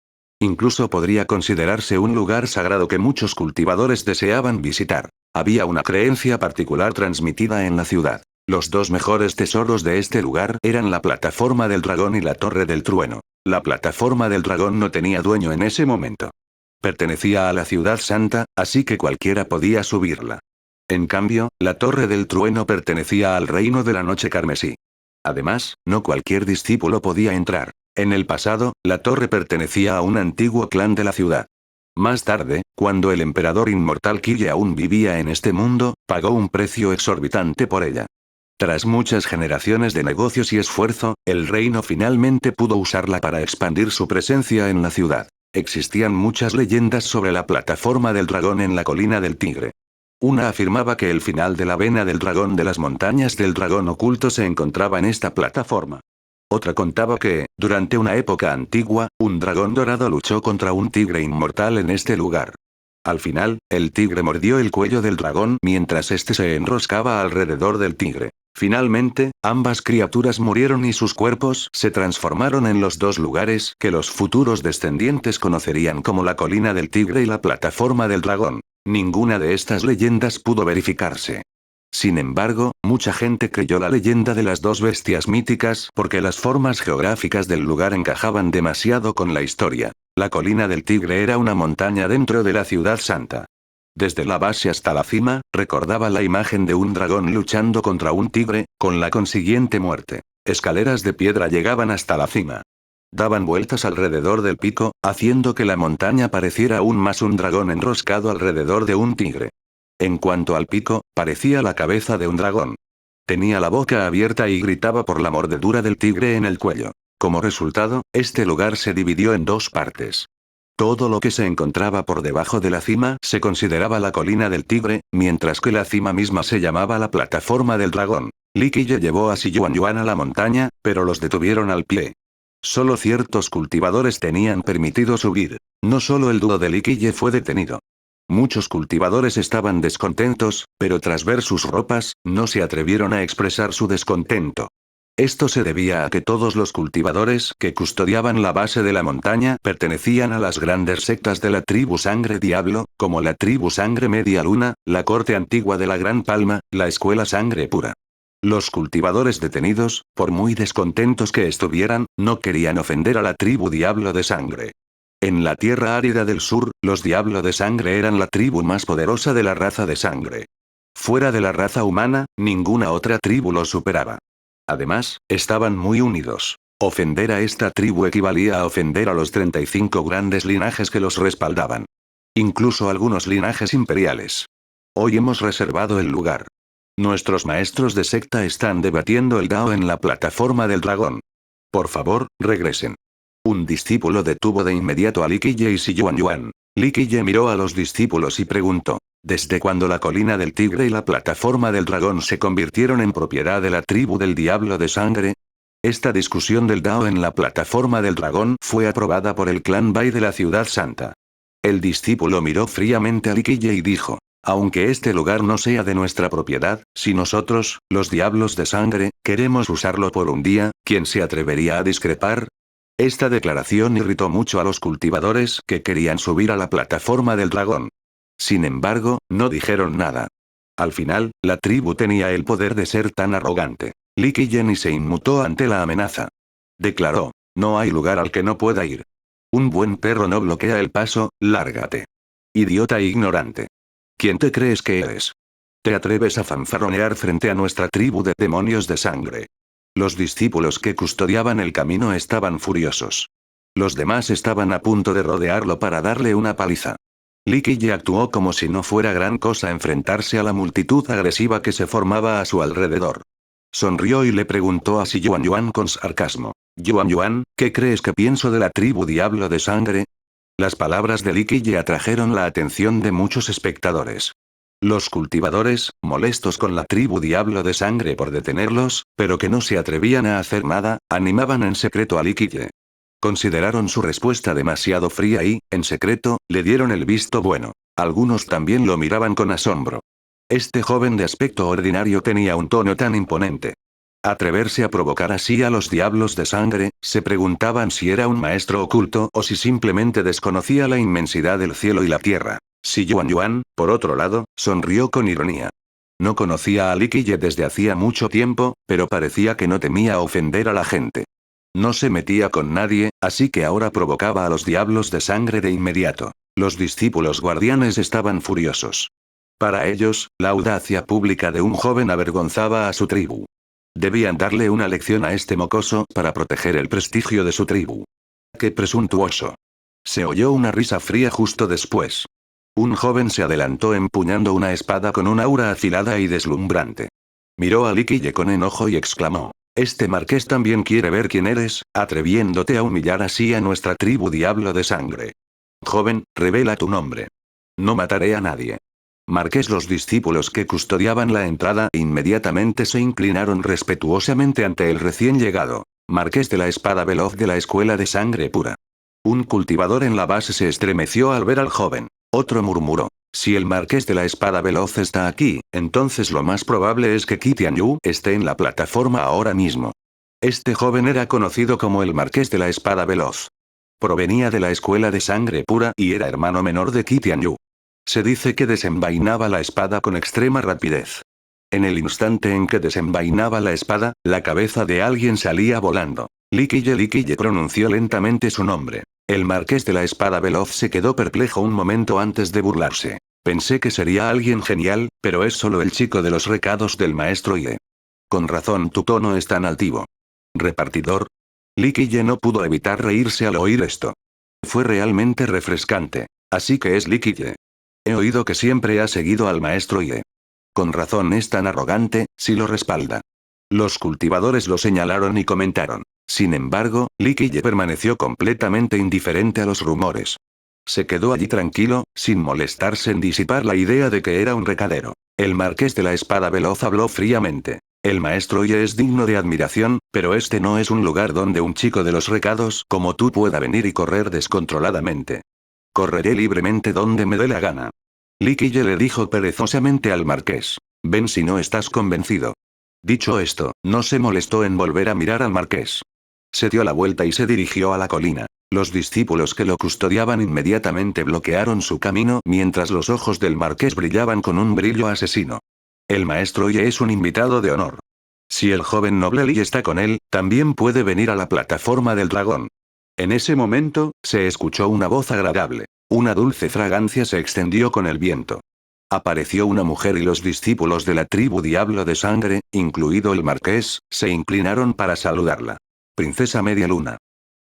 Incluso podría considerarse un lugar sagrado que muchos cultivadores deseaban visitar. Había una creencia particular transmitida en la ciudad. Los dos mejores tesoros de este lugar eran la plataforma del dragón y la torre del trueno. La plataforma del dragón no tenía dueño en ese momento. Pertenecía a la Ciudad Santa, así que cualquiera podía subirla. En cambio, la Torre del Trueno pertenecía al Reino de la Noche Carmesí. Además, no cualquier discípulo podía entrar. En el pasado, la torre pertenecía a un antiguo clan de la ciudad. Más tarde, cuando el emperador inmortal Qiye aún vivía en este mundo, pagó un precio exorbitante por ella. Tras muchas generaciones de negocios y esfuerzo, el reino finalmente pudo usarla para expandir su presencia en la ciudad. Existían muchas leyendas sobre la plataforma del dragón en la colina del Tigre. Una afirmaba que el final de la vena del dragón de las montañas del dragón oculto se encontraba en esta plataforma. Otra contaba que, durante una época antigua, un dragón dorado luchó contra un tigre inmortal en este lugar. Al final, el tigre mordió el cuello del dragón mientras éste se enroscaba alrededor del tigre. Finalmente, ambas criaturas murieron y sus cuerpos se transformaron en los dos lugares que los futuros descendientes conocerían como la colina del tigre y la plataforma del dragón. Ninguna de estas leyendas pudo verificarse. Sin embargo, mucha gente creyó la leyenda de las dos bestias míticas porque las formas geográficas del lugar encajaban demasiado con la historia. La colina del Tigre era una montaña dentro de la Ciudad Santa. Desde la base hasta la cima, recordaba la imagen de un dragón luchando contra un tigre, con la consiguiente muerte. Escaleras de piedra llegaban hasta la cima. Daban vueltas alrededor del pico, haciendo que la montaña pareciera aún más un dragón enroscado alrededor de un tigre. En cuanto al pico, parecía la cabeza de un dragón. Tenía la boca abierta y gritaba por la mordedura del tigre en el cuello. Como resultado, este lugar se dividió en dos partes. Todo lo que se encontraba por debajo de la cima se consideraba la colina del tigre, mientras que la cima misma se llamaba la plataforma del dragón. Li Qiye llevó a Xi Yuan a la montaña, pero los detuvieron al pie. Solo ciertos cultivadores tenían permitido subir. No solo el dúo de Li Qiye fue detenido. Muchos cultivadores estaban descontentos, pero tras ver sus ropas, no se atrevieron a expresar su descontento. Esto se debía a que todos los cultivadores que custodiaban la base de la montaña pertenecían a las grandes sectas de la tribu Sangre Diablo, como la tribu Sangre Media Luna, la corte antigua de la Gran Palma, la escuela Sangre Pura. Los cultivadores detenidos, por muy descontentos que estuvieran, no querían ofender a la tribu Diablo de Sangre. En la tierra árida del sur, los Diablo de Sangre eran la tribu más poderosa de la raza de sangre. Fuera de la raza humana, ninguna otra tribu los superaba. Además, estaban muy unidos. Ofender a esta tribu equivalía a ofender a los 35 grandes linajes que los respaldaban. Incluso algunos linajes imperiales. Hoy hemos reservado el lugar. Nuestros maestros de secta están debatiendo el Dao en la plataforma del dragón. Por favor, regresen. Un discípulo detuvo de inmediato a Li Qiye y Xi Yuanyuan. Li Qiye miró a los discípulos y preguntó: ¿desde cuándo la colina del tigre y la plataforma del dragón se convirtieron en propiedad de la tribu del diablo de sangre? Esta discusión del Dao en la plataforma del dragón fue aprobada por el clan Bai de la ciudad santa. El discípulo miró fríamente a Li Qiye y dijo: aunque este lugar no sea de nuestra propiedad, si nosotros, los diablos de sangre, queremos usarlo por un día, ¿quién se atrevería a discrepar? Esta declaración irritó mucho a los cultivadores que querían subir a la plataforma del dragón. Sin embargo, no dijeron nada. Al final, la tribu tenía el poder de ser tan arrogante. Li Qiye se inmutó ante la amenaza. Declaró: no hay lugar al que no pueda ir. Un buen perro no bloquea el paso, lárgate. Idiota e ignorante. ¿Quién te crees que eres? ¿Te atreves a fanfarronear frente a nuestra tribu de demonios de sangre? Los discípulos que custodiaban el camino estaban furiosos. Los demás estaban a punto de rodearlo para darle una paliza. Li Qiye actuó como si no fuera gran cosa enfrentarse a la multitud agresiva que se formaba a su alrededor. Sonrió y le preguntó a Xi Yuanyuan con sarcasmo: Yuanyuan, ¿qué crees que pienso de la tribu diablo de sangre? Las palabras de Li Qiye atrajeron la atención de muchos espectadores. Los cultivadores, molestos con la tribu diablo de sangre por detenerlos, pero que no se atrevían a hacer nada, animaban en secreto a Li Qiye. Consideraron su respuesta demasiado fría y, en secreto, le dieron el visto bueno. Algunos también lo miraban con asombro. Este joven de aspecto ordinario tenía un tono tan imponente. Atreverse a provocar así a los diablos de sangre, se preguntaban si era un maestro oculto o si simplemente desconocía la inmensidad del cielo y la tierra. Xi Yuanyuan, por otro lado, sonrió con ironía. No conocía a Li Qiye desde hacía mucho tiempo, pero parecía que no temía ofender a la gente. No se metía con nadie, así que ahora provocaba a los diablos de sangre de inmediato. Los discípulos guardianes estaban furiosos. Para ellos, la audacia pública de un joven avergonzaba a su tribu. Debían darle una lección a este mocoso para proteger el prestigio de su tribu. ¡Qué presuntuoso! Se oyó una risa fría justo después. Un joven se adelantó empuñando una espada con un aura afilada y deslumbrante. Miró a Li Qiye con enojo y exclamó: este marqués también quiere ver quién eres, atreviéndote a humillar así a nuestra tribu diablo de sangre. Joven, revela tu nombre. No mataré a nadie. Marqués. Los discípulos que custodiaban la entrada inmediatamente se inclinaron respetuosamente ante el recién llegado. Marqués de la espada veloz de la escuela de sangre pura. Un cultivador en la base se estremeció al ver al joven. Otro murmuró: si el marqués de la espada veloz está aquí, entonces lo más probable es que Qi Tianyu esté en la plataforma ahora mismo. Este joven era conocido como el marqués de la espada veloz. Provenía de la escuela de sangre pura y era hermano menor de Qi Tianyu. Se dice que desenvainaba la espada con extrema rapidez. En el instante en que desenvainaba la espada, la cabeza de alguien salía volando. Li Qiye pronunció lentamente su nombre. El marqués de la espada veloz se quedó perplejo un momento antes de burlarse. Pensé que sería alguien genial, pero es solo el chico de los recados del maestro Ye. Con razón tu tono es tan altivo. ¿Repartidor? Li Qiye no pudo evitar reírse al oír esto. Fue realmente refrescante. Así que es Li Qiye. He oído que siempre ha seguido al maestro Ye. Con razón es tan arrogante, si lo respalda. Los cultivadores lo señalaron y comentaron. Sin embargo, Li Qiye permaneció completamente indiferente a los rumores. Se quedó allí tranquilo, sin molestarse en disipar la idea de que era un recadero. El marqués de la espada veloz habló fríamente. El maestro Ye es digno de admiración, pero este no es un lugar donde un chico de los recados como tú pueda venir y correr descontroladamente. Correré libremente donde me dé la gana. Li Qiye le dijo perezosamente al marqués. Ven si no estás convencido. Dicho esto, no se molestó en volver a mirar al marqués. Se dio la vuelta y se dirigió a la colina. Los discípulos que lo custodiaban inmediatamente bloquearon su camino mientras los ojos del marqués brillaban con un brillo asesino. El maestro Ye es un invitado de honor. Si el joven noble Li está con él, también puede venir a la plataforma del dragón. En ese momento, se escuchó una voz agradable. Una dulce fragancia se extendió con el viento. Apareció una mujer y los discípulos de la tribu Diablo de Sangre, incluido el marqués, se inclinaron para saludarla. Princesa Media Luna.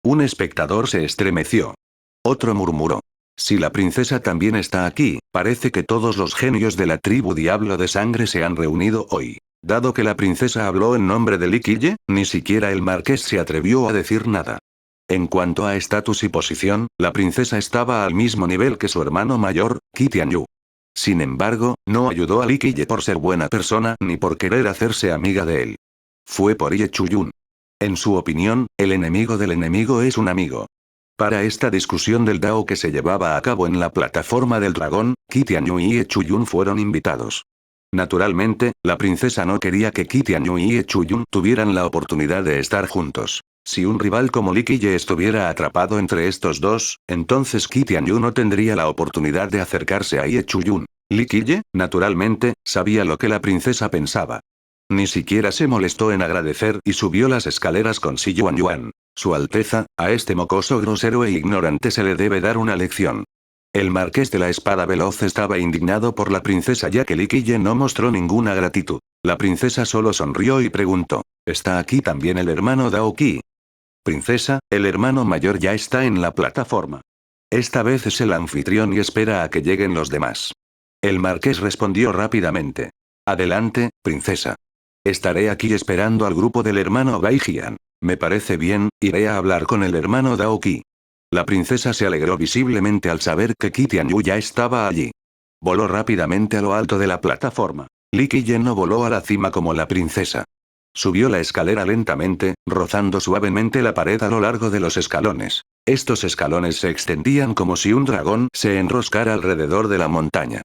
Un espectador se estremeció. Otro murmuró. Si la princesa también está aquí, parece que todos los genios de la tribu Diablo de Sangre se han reunido hoy. Dado que la princesa habló en nombre de Li Qiye, ni siquiera el marqués se atrevió a decir nada. En cuanto a estatus y posición, la princesa estaba al mismo nivel que su hermano mayor, Qi Tianyu. Sin embargo, no ayudó a Li Qiye por ser buena persona ni por querer hacerse amiga de él. Fue por Ye Chuyun. En su opinión, el enemigo del enemigo es un amigo. Para esta discusión del Dao que se llevaba a cabo en la plataforma del dragón, Qi Tianyu y Ye Chuyun fueron invitados. Naturalmente, la princesa no quería que Qi Tianyu y Ye Chuyun tuvieran la oportunidad de estar juntos. Si un rival como Li Qiye estuviera atrapado entre estos dos, entonces Qi Tianyu no tendría la oportunidad de acercarse a Ye Chuyun. Li Qiye, naturalmente, sabía lo que la princesa pensaba. Ni siquiera se molestó en agradecer y subió las escaleras con Si Yuan Yuan. Su Alteza, a este mocoso grosero e ignorante se le debe dar una lección. El marqués de la espada veloz estaba indignado por la princesa ya que Li Qiye no mostró ninguna gratitud. La princesa solo sonrió y preguntó, ¿está aquí también el hermano Dao Qi? Princesa, el hermano mayor ya está en la plataforma. Esta vez es el anfitrión y espera a que lleguen los demás. El marqués respondió rápidamente. Adelante, princesa. Estaré aquí esperando al grupo del hermano Bai Jian. Me parece bien, iré a hablar con el hermano Dao Qi. La princesa se alegró visiblemente al saber que Qi Tianyu ya estaba allí. Voló rápidamente a lo alto de la plataforma. Li Qiye no voló a la cima como la princesa. Subió la escalera lentamente, rozando suavemente la pared a lo largo de los escalones. Estos escalones se extendían como si un dragón se enroscara alrededor de la montaña.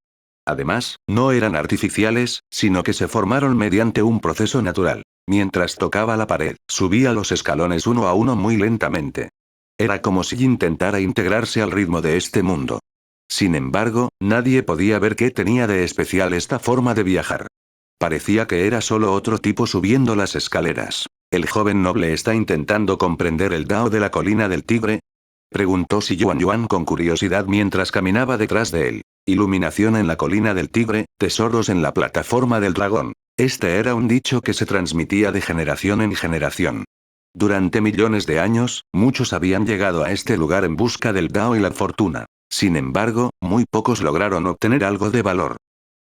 Además, no eran artificiales, sino que se formaron mediante un proceso natural. Mientras tocaba la pared, subía los escalones uno a uno muy lentamente. Era como si intentara integrarse al ritmo de este mundo. Sin embargo, nadie podía ver qué tenía de especial esta forma de viajar. Parecía que era solo otro tipo subiendo las escaleras. ¿El joven noble está intentando comprender el Dao de la colina del tigre? Preguntó Si Yuan Yuan con curiosidad mientras caminaba detrás de él. Iluminación en la colina del tigre, tesoros en la plataforma del dragón. Este era un dicho que se transmitía de generación en generación. Durante millones de años, muchos habían llegado a este lugar en busca del Dao y la fortuna. Sin embargo, muy pocos lograron obtener algo de valor.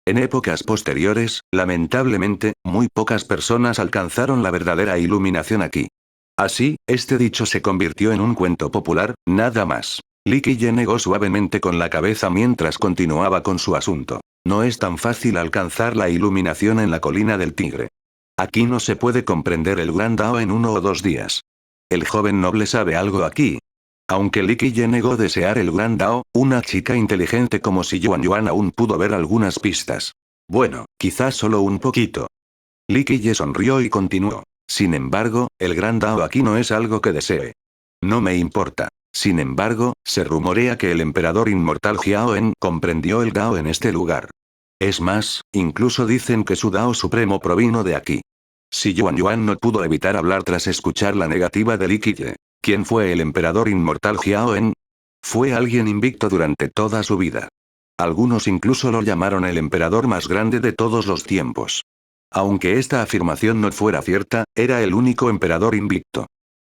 En épocas posteriores, lamentablemente, muy pocas personas alcanzaron la verdadera iluminación aquí. Así, este dicho se convirtió en un cuento popular, nada más. Li Qiye negó suavemente con la cabeza mientras continuaba con su asunto. No es tan fácil alcanzar la iluminación en la colina del tigre. Aquí no se puede comprender el gran Dao en 1 o 2 días. El joven noble sabe algo aquí. Aunque Li Qiye negó desear el gran Dao, una chica inteligente como Si Yuan Yuan aún pudo ver algunas pistas. Bueno, quizás solo un poquito. Li Qiye sonrió y continuó. Sin embargo, el gran Dao aquí no es algo que desee. No me importa. Sin embargo, se rumorea que el emperador inmortal Jiao-en comprendió el Dao en este lugar. Es más, incluso dicen que su Dao supremo provino de aquí. Si Yuan Yuan no pudo evitar hablar tras escuchar la negativa de Li Qiye. ¿Quién fue el emperador inmortal Jiao-en? Fue alguien invicto durante toda su vida. Algunos incluso lo llamaron el emperador más grande de todos los tiempos. Aunque esta afirmación no fuera cierta, era el único emperador invicto.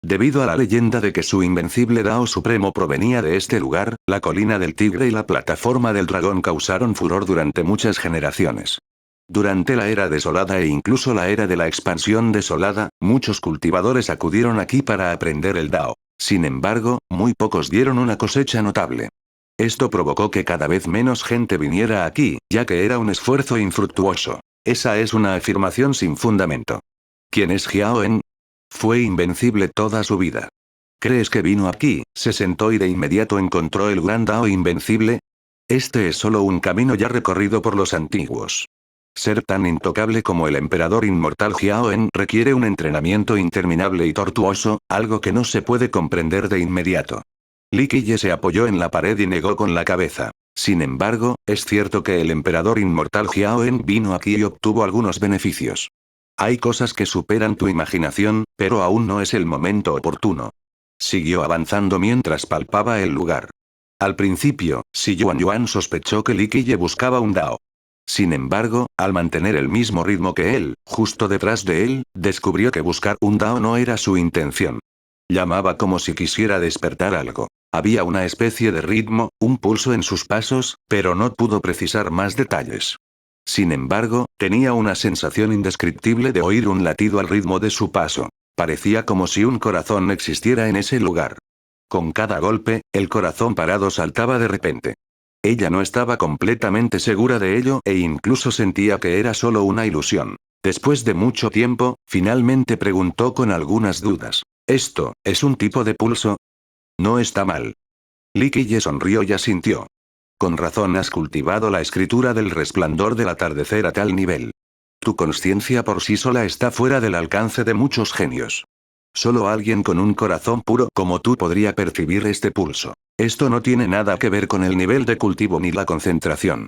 Debido a la leyenda de que su invencible Dao supremo provenía de este lugar, la colina del tigre y la plataforma del dragón causaron furor durante muchas generaciones. Durante la era desolada e incluso la era de la expansión desolada, muchos cultivadores acudieron aquí para aprender el Dao. Sin embargo, muy pocos dieron una cosecha notable. Esto provocó que cada vez menos gente viniera aquí, ya que era un esfuerzo infructuoso. Esa es una afirmación sin fundamento. ¿Quién es Jiao-en? Fue invencible toda su vida. ¿Crees que vino aquí, se sentó y de inmediato encontró el gran Dao invencible? Este es solo un camino ya recorrido por los antiguos. Ser tan intocable como el emperador inmortal Jiao-en requiere un entrenamiento interminable y tortuoso, algo que no se puede comprender de inmediato. Li Qiye se apoyó en la pared y negó con la cabeza. Sin embargo, es cierto que el emperador inmortal Jiao-en vino aquí y obtuvo algunos beneficios. Hay cosas que superan tu imaginación, pero aún no es el momento oportuno. Siguió avanzando mientras palpaba el lugar. Al principio, Si Yuan Yuan sospechó que Li Qiye buscaba un Dao. Sin embargo, al mantener el mismo ritmo que él, justo detrás de él, descubrió que buscar un Dao no era su intención. Llamaba como si quisiera despertar algo. Había una especie de ritmo, un pulso en sus pasos, pero no pudo precisar más detalles. Sin embargo, tenía una sensación indescriptible de oír un latido al ritmo de su paso. Parecía como si un corazón existiera en ese lugar. Con cada golpe, el corazón parado saltaba de repente. Ella no estaba completamente segura de ello e incluso sentía que era solo una ilusión. Después de mucho tiempo, finalmente preguntó con algunas dudas. ¿Esto es un tipo de pulso? No está mal. Li Qiye sonrió y asintió. Con razón has cultivado la escritura del resplandor del atardecer a tal nivel. Tu conciencia por sí sola está fuera del alcance de muchos genios. Solo alguien con un corazón puro como tú podría percibir este pulso. Esto no tiene nada que ver con el nivel de cultivo ni la concentración.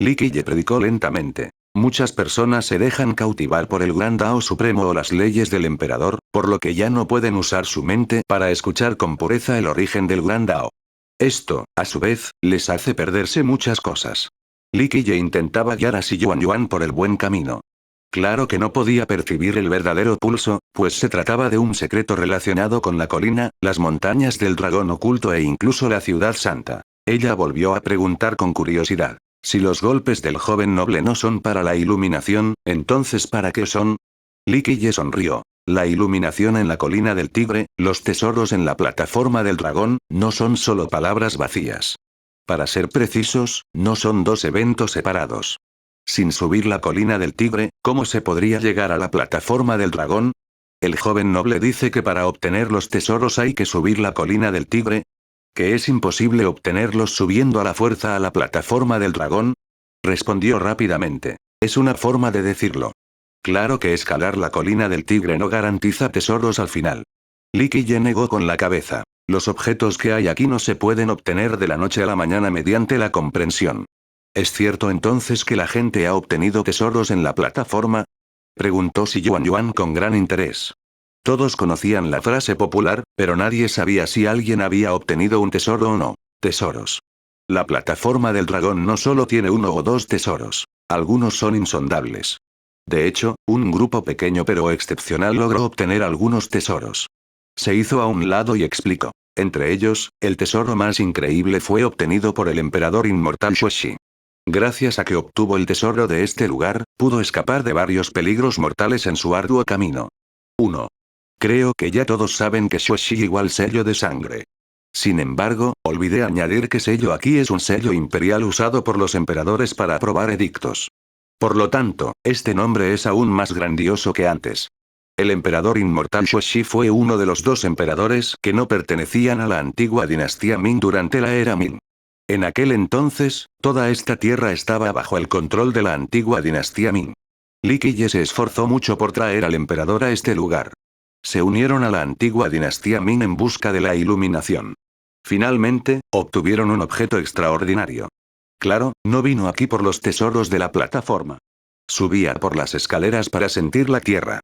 Li Qiye predicó lentamente. Muchas personas se dejan cautivar por el gran Dao Supremo o las leyes del emperador, por lo que ya no pueden usar su mente para escuchar con pureza el origen del gran Dao. Esto, a su vez, les hace perderse muchas cosas. Li Qiye intentaba guiar a Xi Yuanyuan por el buen camino. Claro que no podía percibir el verdadero pulso, pues se trataba de un secreto relacionado con la colina, las montañas del dragón oculto e incluso la ciudad santa. Ella volvió a preguntar con curiosidad. Si los golpes del joven noble no son para la iluminación, ¿entonces para qué son? Li Qiye sonrió. La iluminación en la colina del tigre, los tesoros en la plataforma del dragón, no son solo palabras vacías. Para ser precisos, no son dos eventos separados. Sin subir la colina del tigre, ¿cómo se podría llegar a la plataforma del dragón? El joven noble dice que para obtener los tesoros hay que subir la colina del tigre. ¿Que es imposible obtenerlos subiendo a la fuerza a la plataforma del dragón? Respondió rápidamente. Es una forma de decirlo. Claro que escalar la colina del tigre no garantiza tesoros al final. Li Qiye negó con la cabeza. Los objetos que hay aquí no se pueden obtener de la noche a la mañana mediante la comprensión. ¿Es cierto entonces que la gente ha obtenido tesoros en la plataforma? Preguntó Xi Yuanyuan con gran interés. Todos conocían la frase popular, pero nadie sabía si alguien había obtenido un tesoro o no. Tesoros. La plataforma del dragón no solo tiene uno o dos tesoros. Algunos son insondables. De hecho, un grupo pequeño pero excepcional logró obtener algunos tesoros. Se hizo a un lado y explicó. Entre ellos, el tesoro más increíble fue obtenido por el emperador inmortal Xuexi. Gracias a que obtuvo el tesoro de este lugar, pudo escapar de varios peligros mortales en su arduo camino. 1. Creo que ya todos saben que Xuexi igual sello de sangre. Sin embargo, olvidé añadir que sello aquí es un sello imperial usado por los emperadores para aprobar edictos. Por lo tanto, este nombre es aún más grandioso que antes. El emperador inmortal Xuexi fue uno de los dos emperadores que no pertenecían a la antigua dinastía Ming durante la era Ming. En aquel entonces, toda esta tierra estaba bajo el control de la antigua dinastía Ming. Li Qiye se esforzó mucho por traer al emperador a este lugar. Se unieron a la antigua dinastía Ming en busca de la iluminación. Finalmente, obtuvieron un objeto extraordinario. Claro, no vino aquí por los tesoros de la plataforma. Subía por las escaleras para sentir la tierra.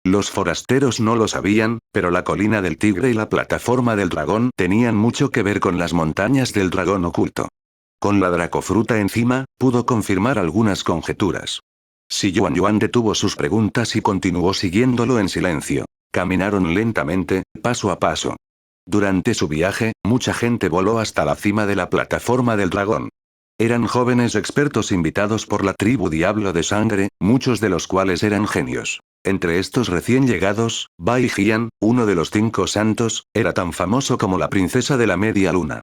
Los forasteros no lo sabían, pero la colina del tigre y la plataforma del dragón tenían mucho que ver con las montañas del dragón oculto. Con la dracofruta encima, pudo confirmar algunas conjeturas. Xi Yuanyuan detuvo sus preguntas y continuó siguiéndolo en silencio. Caminaron lentamente, paso a paso. Durante su viaje, mucha gente voló hasta la cima de la plataforma del dragón. Eran jóvenes expertos invitados por la tribu Diablo de Sangre, muchos de los cuales eran genios. Entre estos recién llegados, Bai Jian, uno de los 5 santos, era tan famoso como la princesa de la media luna.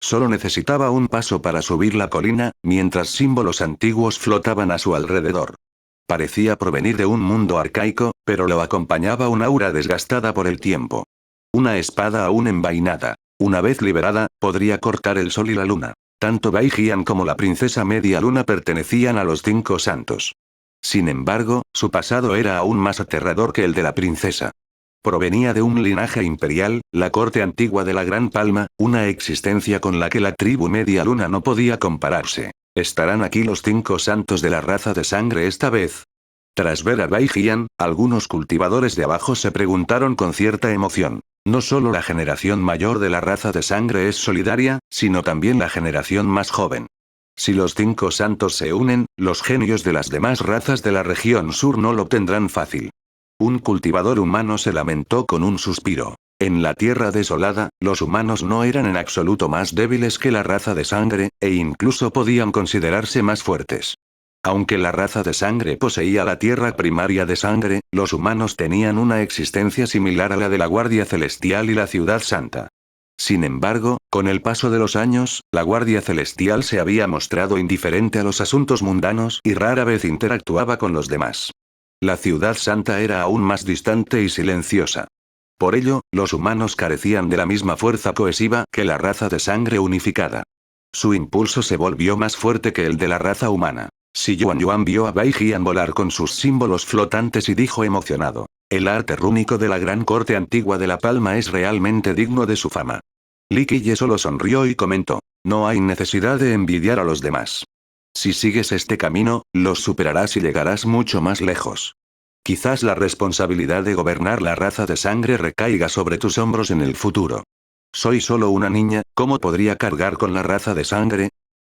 Solo necesitaba un paso para subir la colina, mientras símbolos antiguos flotaban a su alrededor. Parecía provenir de un mundo arcaico, pero lo acompañaba un aura desgastada por el tiempo. Una espada aún envainada. Una vez liberada, podría cortar el sol y la luna. Tanto Bai Jian como la princesa media luna pertenecían a los 5 santos. Sin embargo, su pasado era aún más aterrador que el de la princesa. Provenía de un linaje imperial, la corte antigua de la Gran Palma, una existencia con la que la tribu media luna no podía compararse. ¿Estarán aquí los 5 santos de la raza de sangre esta vez? Tras ver a Bai Jian, algunos cultivadores de abajo se preguntaron con cierta emoción. No solo la generación mayor de la raza de sangre es solidaria, sino también la generación más joven. Si los 5 santos se unen, los genios de las demás razas de la región sur no lo tendrán fácil. Un cultivador humano se lamentó con un suspiro. En la tierra desolada, los humanos no eran en absoluto más débiles que la raza de sangre, e incluso podían considerarse más fuertes. Aunque la raza de sangre poseía la tierra primaria de sangre, los humanos tenían una existencia similar a la de la Guardia Celestial y la Ciudad Santa. Sin embargo, con el paso de los años, la Guardia Celestial se había mostrado indiferente a los asuntos mundanos y rara vez interactuaba con los demás. La Ciudad Santa era aún más distante y silenciosa. Por ello, los humanos carecían de la misma fuerza cohesiva que la raza de sangre unificada. Su impulso se volvió más fuerte que el de la raza humana. Si Yuan Yuan vio a Bai Jian volar con sus símbolos flotantes y dijo emocionado: el arte rúnico de la gran corte antigua de la palma es realmente digno de su fama. Li Qiye solo sonrió y comentó: no hay necesidad de envidiar a los demás. Si sigues este camino, los superarás y llegarás mucho más lejos. Quizás la responsabilidad de gobernar la raza de sangre recaiga sobre tus hombros en el futuro. Soy solo una niña, ¿cómo podría cargar con la raza de sangre?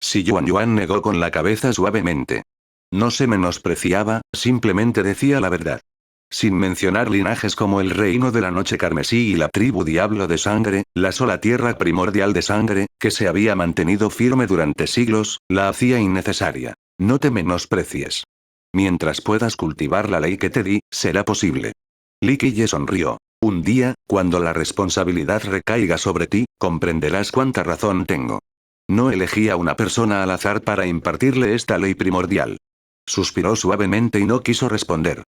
Si Yuan Yuan negó con la cabeza suavemente. No se menospreciaba, simplemente decía la verdad. Sin mencionar linajes como el reino de la noche carmesí y la tribu diablo de sangre, la sola tierra primordial de sangre, que se había mantenido firme durante siglos, la hacía innecesaria. No te menosprecies. Mientras puedas cultivar la ley que te di, será posible. Li Qiye sonrió. Un día, cuando la responsabilidad recaiga sobre ti, comprenderás cuánta razón tengo. No elegí a una persona al azar para impartirle esta ley primordial. Suspiró suavemente y no quiso responder.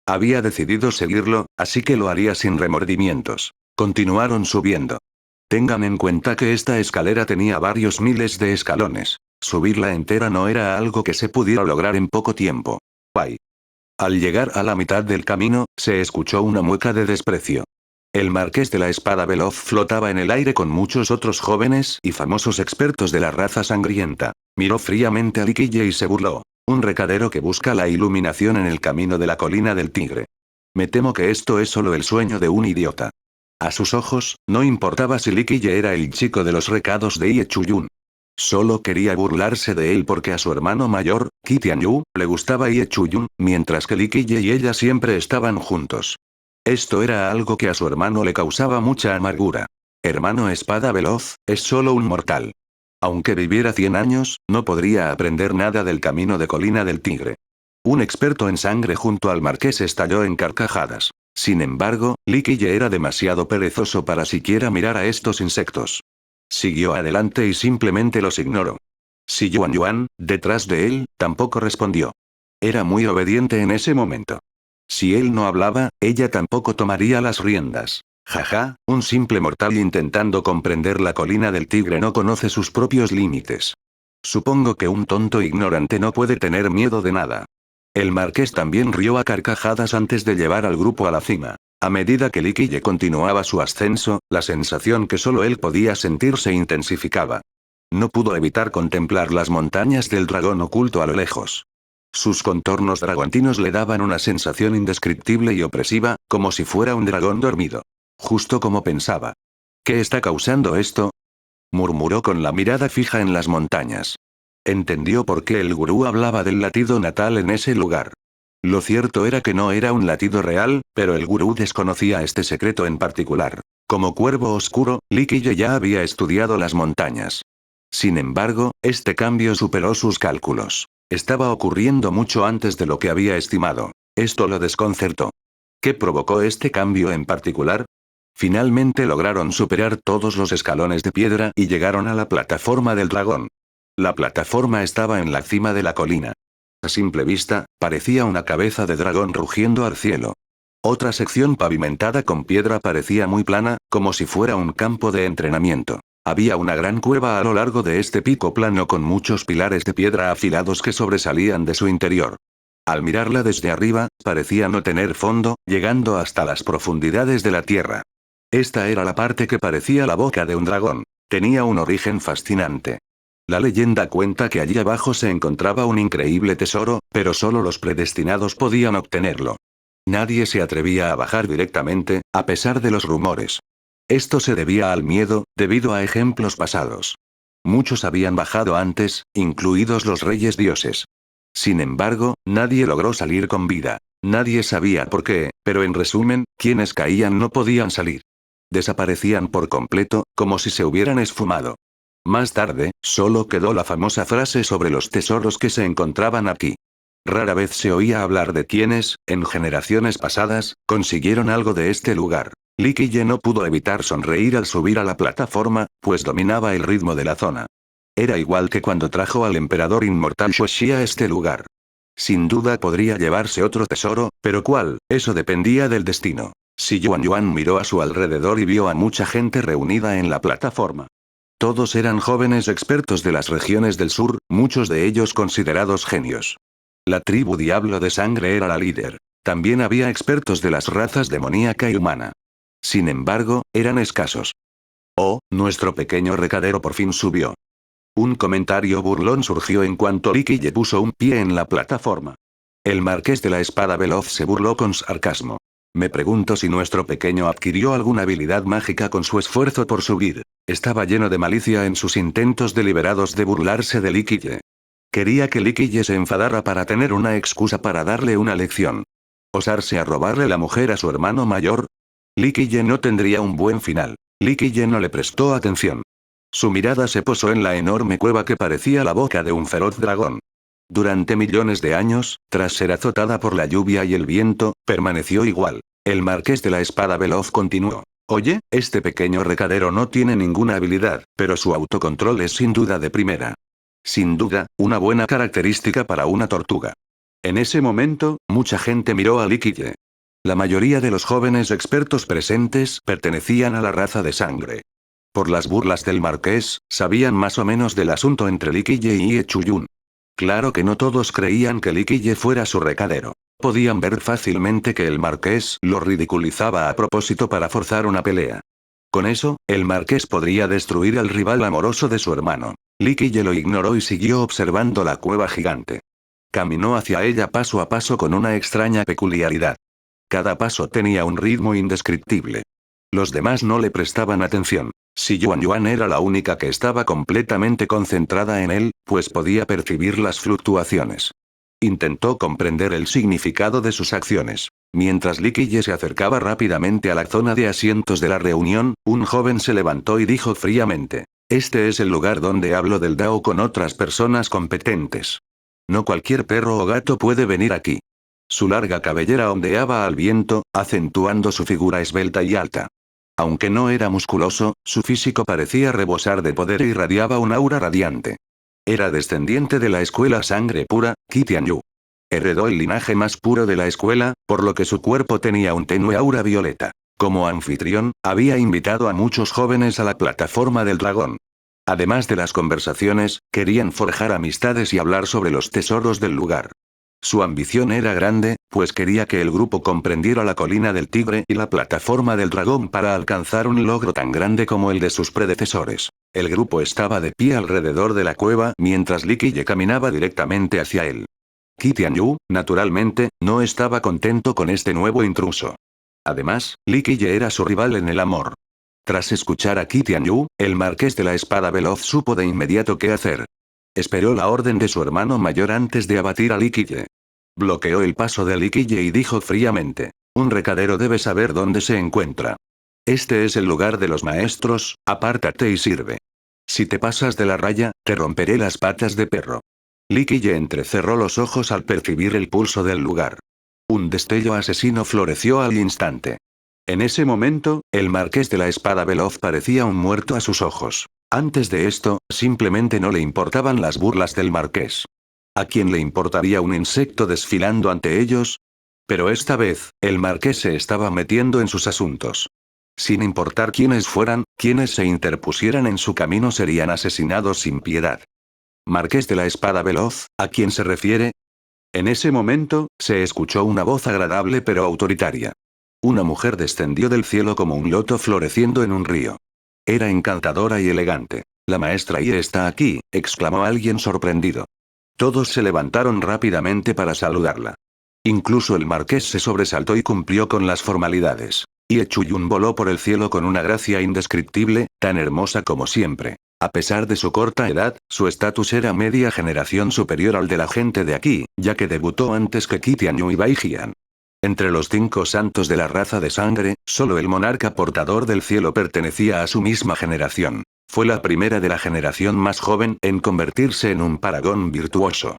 Había decidido seguirlo, así que lo haría sin remordimientos. Continuaron subiendo. Tengan en cuenta que esta escalera tenía varios miles de escalones. Subirla entera no era algo que se pudiera lograr en poco tiempo. Bai. Al llegar a la mitad del camino, se escuchó una mueca de desprecio. El marqués de la espada veloz flotaba en el aire con muchos otros jóvenes y famosos expertos de la raza sangrienta. Miró fríamente a Li Qiye y se burló. Un recadero que busca la iluminación en el camino de la colina del tigre. Me temo que esto es solo el sueño de un idiota. A sus ojos, no importaba si Li Qiye era el chico de los recados de Ye Chuyun. Solo quería burlarse de él porque a su hermano mayor, Qi Tianyu, le gustaba Ye Chuyun, mientras que Li Qiye y ella siempre estaban juntos. Esto era algo que a su hermano le causaba mucha amargura. Hermano espada veloz, es solo un mortal. Aunque viviera 100 años, no podría aprender nada del camino de colina del tigre. Un experto en sangre junto al marqués estalló en carcajadas. Sin embargo, Li Qiye era demasiado perezoso para siquiera mirar a estos insectos. Siguió adelante y simplemente los ignoró. Si Yuan Yuan, detrás de él, tampoco respondió. Era muy obediente en ese momento. Si él no hablaba, ella tampoco tomaría las riendas. Jaja, un simple mortal intentando comprender la colina del tigre no conoce sus propios límites. Supongo que un tonto ignorante no puede tener miedo de nada. El marqués también rió a carcajadas antes de llevar al grupo a la cima. A medida que Li Qiye continuaba su ascenso, la sensación que solo él podía sentir se intensificaba. No pudo evitar contemplar las montañas del dragón oculto a lo lejos. Sus contornos dragontinos le daban una sensación indescriptible y opresiva, como si fuera un dragón dormido. Justo como pensaba. ¿Qué está causando esto? Murmuró con la mirada fija en las montañas. Entendió por qué el gurú hablaba del latido natal en ese lugar. Lo cierto era que no era un latido real, pero el gurú desconocía este secreto en particular. Como cuervo oscuro, Li Qiye ya había estudiado las montañas. Sin embargo, este cambio superó sus cálculos. Estaba ocurriendo mucho antes de lo que había estimado. Esto lo desconcertó. ¿Qué provocó este cambio en particular? Finalmente lograron superar todos los escalones de piedra y llegaron a la plataforma del dragón. La plataforma estaba en la cima de la colina. A simple vista, parecía una cabeza de dragón rugiendo al cielo. Otra sección pavimentada con piedra parecía muy plana, como si fuera un campo de entrenamiento. Había una gran cueva a lo largo de este pico plano con muchos pilares de piedra afilados que sobresalían de su interior. Al mirarla desde arriba, parecía no tener fondo, llegando hasta las profundidades de la tierra. Esta era la parte que parecía la boca de un dragón. Tenía un origen fascinante. La leyenda cuenta que allí abajo se encontraba un increíble tesoro, pero solo los predestinados podían obtenerlo. Nadie se atrevía a bajar directamente, a pesar de los rumores. Esto se debía al miedo, debido a ejemplos pasados. Muchos habían bajado antes, incluidos los reyes dioses. Sin embargo, nadie logró salir con vida. Nadie sabía por qué, pero en resumen, quienes caían no podían salir. Desaparecían por completo, como si se hubieran esfumado. Más tarde, solo quedó la famosa frase sobre los tesoros que se encontraban aquí. Rara vez se oía hablar de quienes, en generaciones pasadas, consiguieron algo de este lugar. Lee Kille no pudo evitar sonreír al subir a la plataforma, pues dominaba el ritmo de la zona. Era igual que cuando trajo al emperador inmortal Xuexi a este lugar. Sin duda podría llevarse otro tesoro, pero ¿cuál? Eso dependía del destino. Si Yuan Yuan miró a su alrededor y vio a mucha gente reunida en la plataforma. Todos eran jóvenes expertos de las regiones del sur, muchos de ellos considerados genios. La tribu Diablo de Sangre era la líder. También había expertos de las razas demoníaca y humana. Sin embargo, eran escasos. Oh, nuestro pequeño recadero por fin subió. Un comentario burlón surgió en cuanto Lee Kille puso un pie en la plataforma. El marqués de la espada veloz se burló con sarcasmo. Me pregunto si nuestro pequeño adquirió alguna habilidad mágica con su esfuerzo por subir. Estaba lleno de malicia en sus intentos deliberados de burlarse de Lee Kille. Quería que Lee Kille se enfadara para tener una excusa para darle una lección. ¿Osarse a robarle la mujer a su hermano mayor? Lee Kille no tendría un buen final. Lee Kille no le prestó atención. Su mirada se posó en la enorme cueva que parecía la boca de un feroz dragón. Durante millones de años, tras ser azotada por la lluvia y el viento, permaneció igual. El marqués de la espada veloz continuó. Oye, este pequeño recadero no tiene ninguna habilidad, pero su autocontrol es sin duda de primera. Sin duda, una buena característica para una tortuga. En ese momento, mucha gente miró a Lee Kille. La mayoría de los jóvenes expertos presentes pertenecían a la raza de sangre. Por las burlas del marqués, sabían más o menos del asunto entre Lee Kille y Ye Chuyun. Claro que no todos creían que Lee Kille fuera su recadero. Podían ver fácilmente que el marqués lo ridiculizaba a propósito para forzar una pelea. Con eso, el marqués podría destruir al rival amoroso de su hermano. Lee Kille lo ignoró y siguió observando la cueva gigante. Caminó hacia ella paso a paso con una extraña peculiaridad. Cada paso tenía un ritmo indescriptible. Los demás no le prestaban atención. Si Yuan Yuan era la única que estaba completamente concentrada en él, pues podía percibir las fluctuaciones. Intentó comprender el significado de sus acciones. Mientras Lee Kille se acercaba rápidamente a la zona de asientos de la reunión, un joven se levantó y dijo fríamente: este es el lugar donde hablo del Dao con otras personas competentes. No cualquier perro o gato puede venir aquí. Su larga cabellera ondeaba al viento, acentuando su figura esbelta y alta. Aunque no era musculoso, su físico parecía rebosar de poder e irradiaba un aura radiante. Era descendiente de la escuela sangre pura, Qi Tianyu. Heredó el linaje más puro de la escuela, por lo que su cuerpo tenía un tenue aura violeta. Como anfitrión, había invitado a muchos jóvenes a la plataforma del dragón. Además de las conversaciones, querían forjar amistades y hablar sobre los tesoros del lugar. Su ambición era grande, pues quería que el grupo comprendiera la colina del tigre y la plataforma del dragón para alcanzar un logro tan grande como el de sus predecesores. El grupo estaba de pie alrededor de la cueva mientras Lee Kille caminaba directamente hacia él. Qi Tianyu, naturalmente, no estaba contento con este nuevo intruso. Además, Lee Kille era su rival en el amor. Tras escuchar a Qi Tianyu, el marqués de la espada veloz supo de inmediato qué hacer. Esperó la orden de su hermano mayor antes de abatir a Lee Kille. Bloqueó el paso de Lee Kille y dijo fríamente: un recadero debe saber dónde se encuentra. Este es el lugar de los maestros, apártate y sirve. Si te pasas de la raya, te romperé las patas de perro. Lee Kille entrecerró los ojos al percibir el pulso del lugar. Un destello asesino floreció al instante. En ese momento, el marqués de la espada veloz parecía un muerto a sus ojos. Antes de esto, simplemente no le importaban las burlas del marqués. ¿A quién le importaría un insecto desfilando ante ellos? Pero esta vez, el marqués se estaba metiendo en sus asuntos. Sin importar quiénes fueran, quienes se interpusieran en su camino serían asesinados sin piedad. Marqués de la espada veloz, ¿a quién se refiere? En ese momento, se escuchó una voz agradable pero autoritaria. Una mujer descendió del cielo como un loto floreciendo en un río. Era encantadora y elegante. La maestra Ye está aquí, exclamó alguien sorprendido. Todos se levantaron rápidamente para saludarla. Incluso el marqués se sobresaltó y cumplió con las formalidades. Ye Chuyun voló por el cielo con una gracia indescriptible, tan hermosa como siempre. A pesar de su corta edad, su estatus era media generación superior al de la gente de aquí, ya que debutó antes que Qi Tianyu y Bai Jian. Entre los 5 santos de la raza de sangre, solo el monarca portador del cielo pertenecía a su misma generación. Fue la primera de la generación más joven en convertirse en un paragón virtuoso.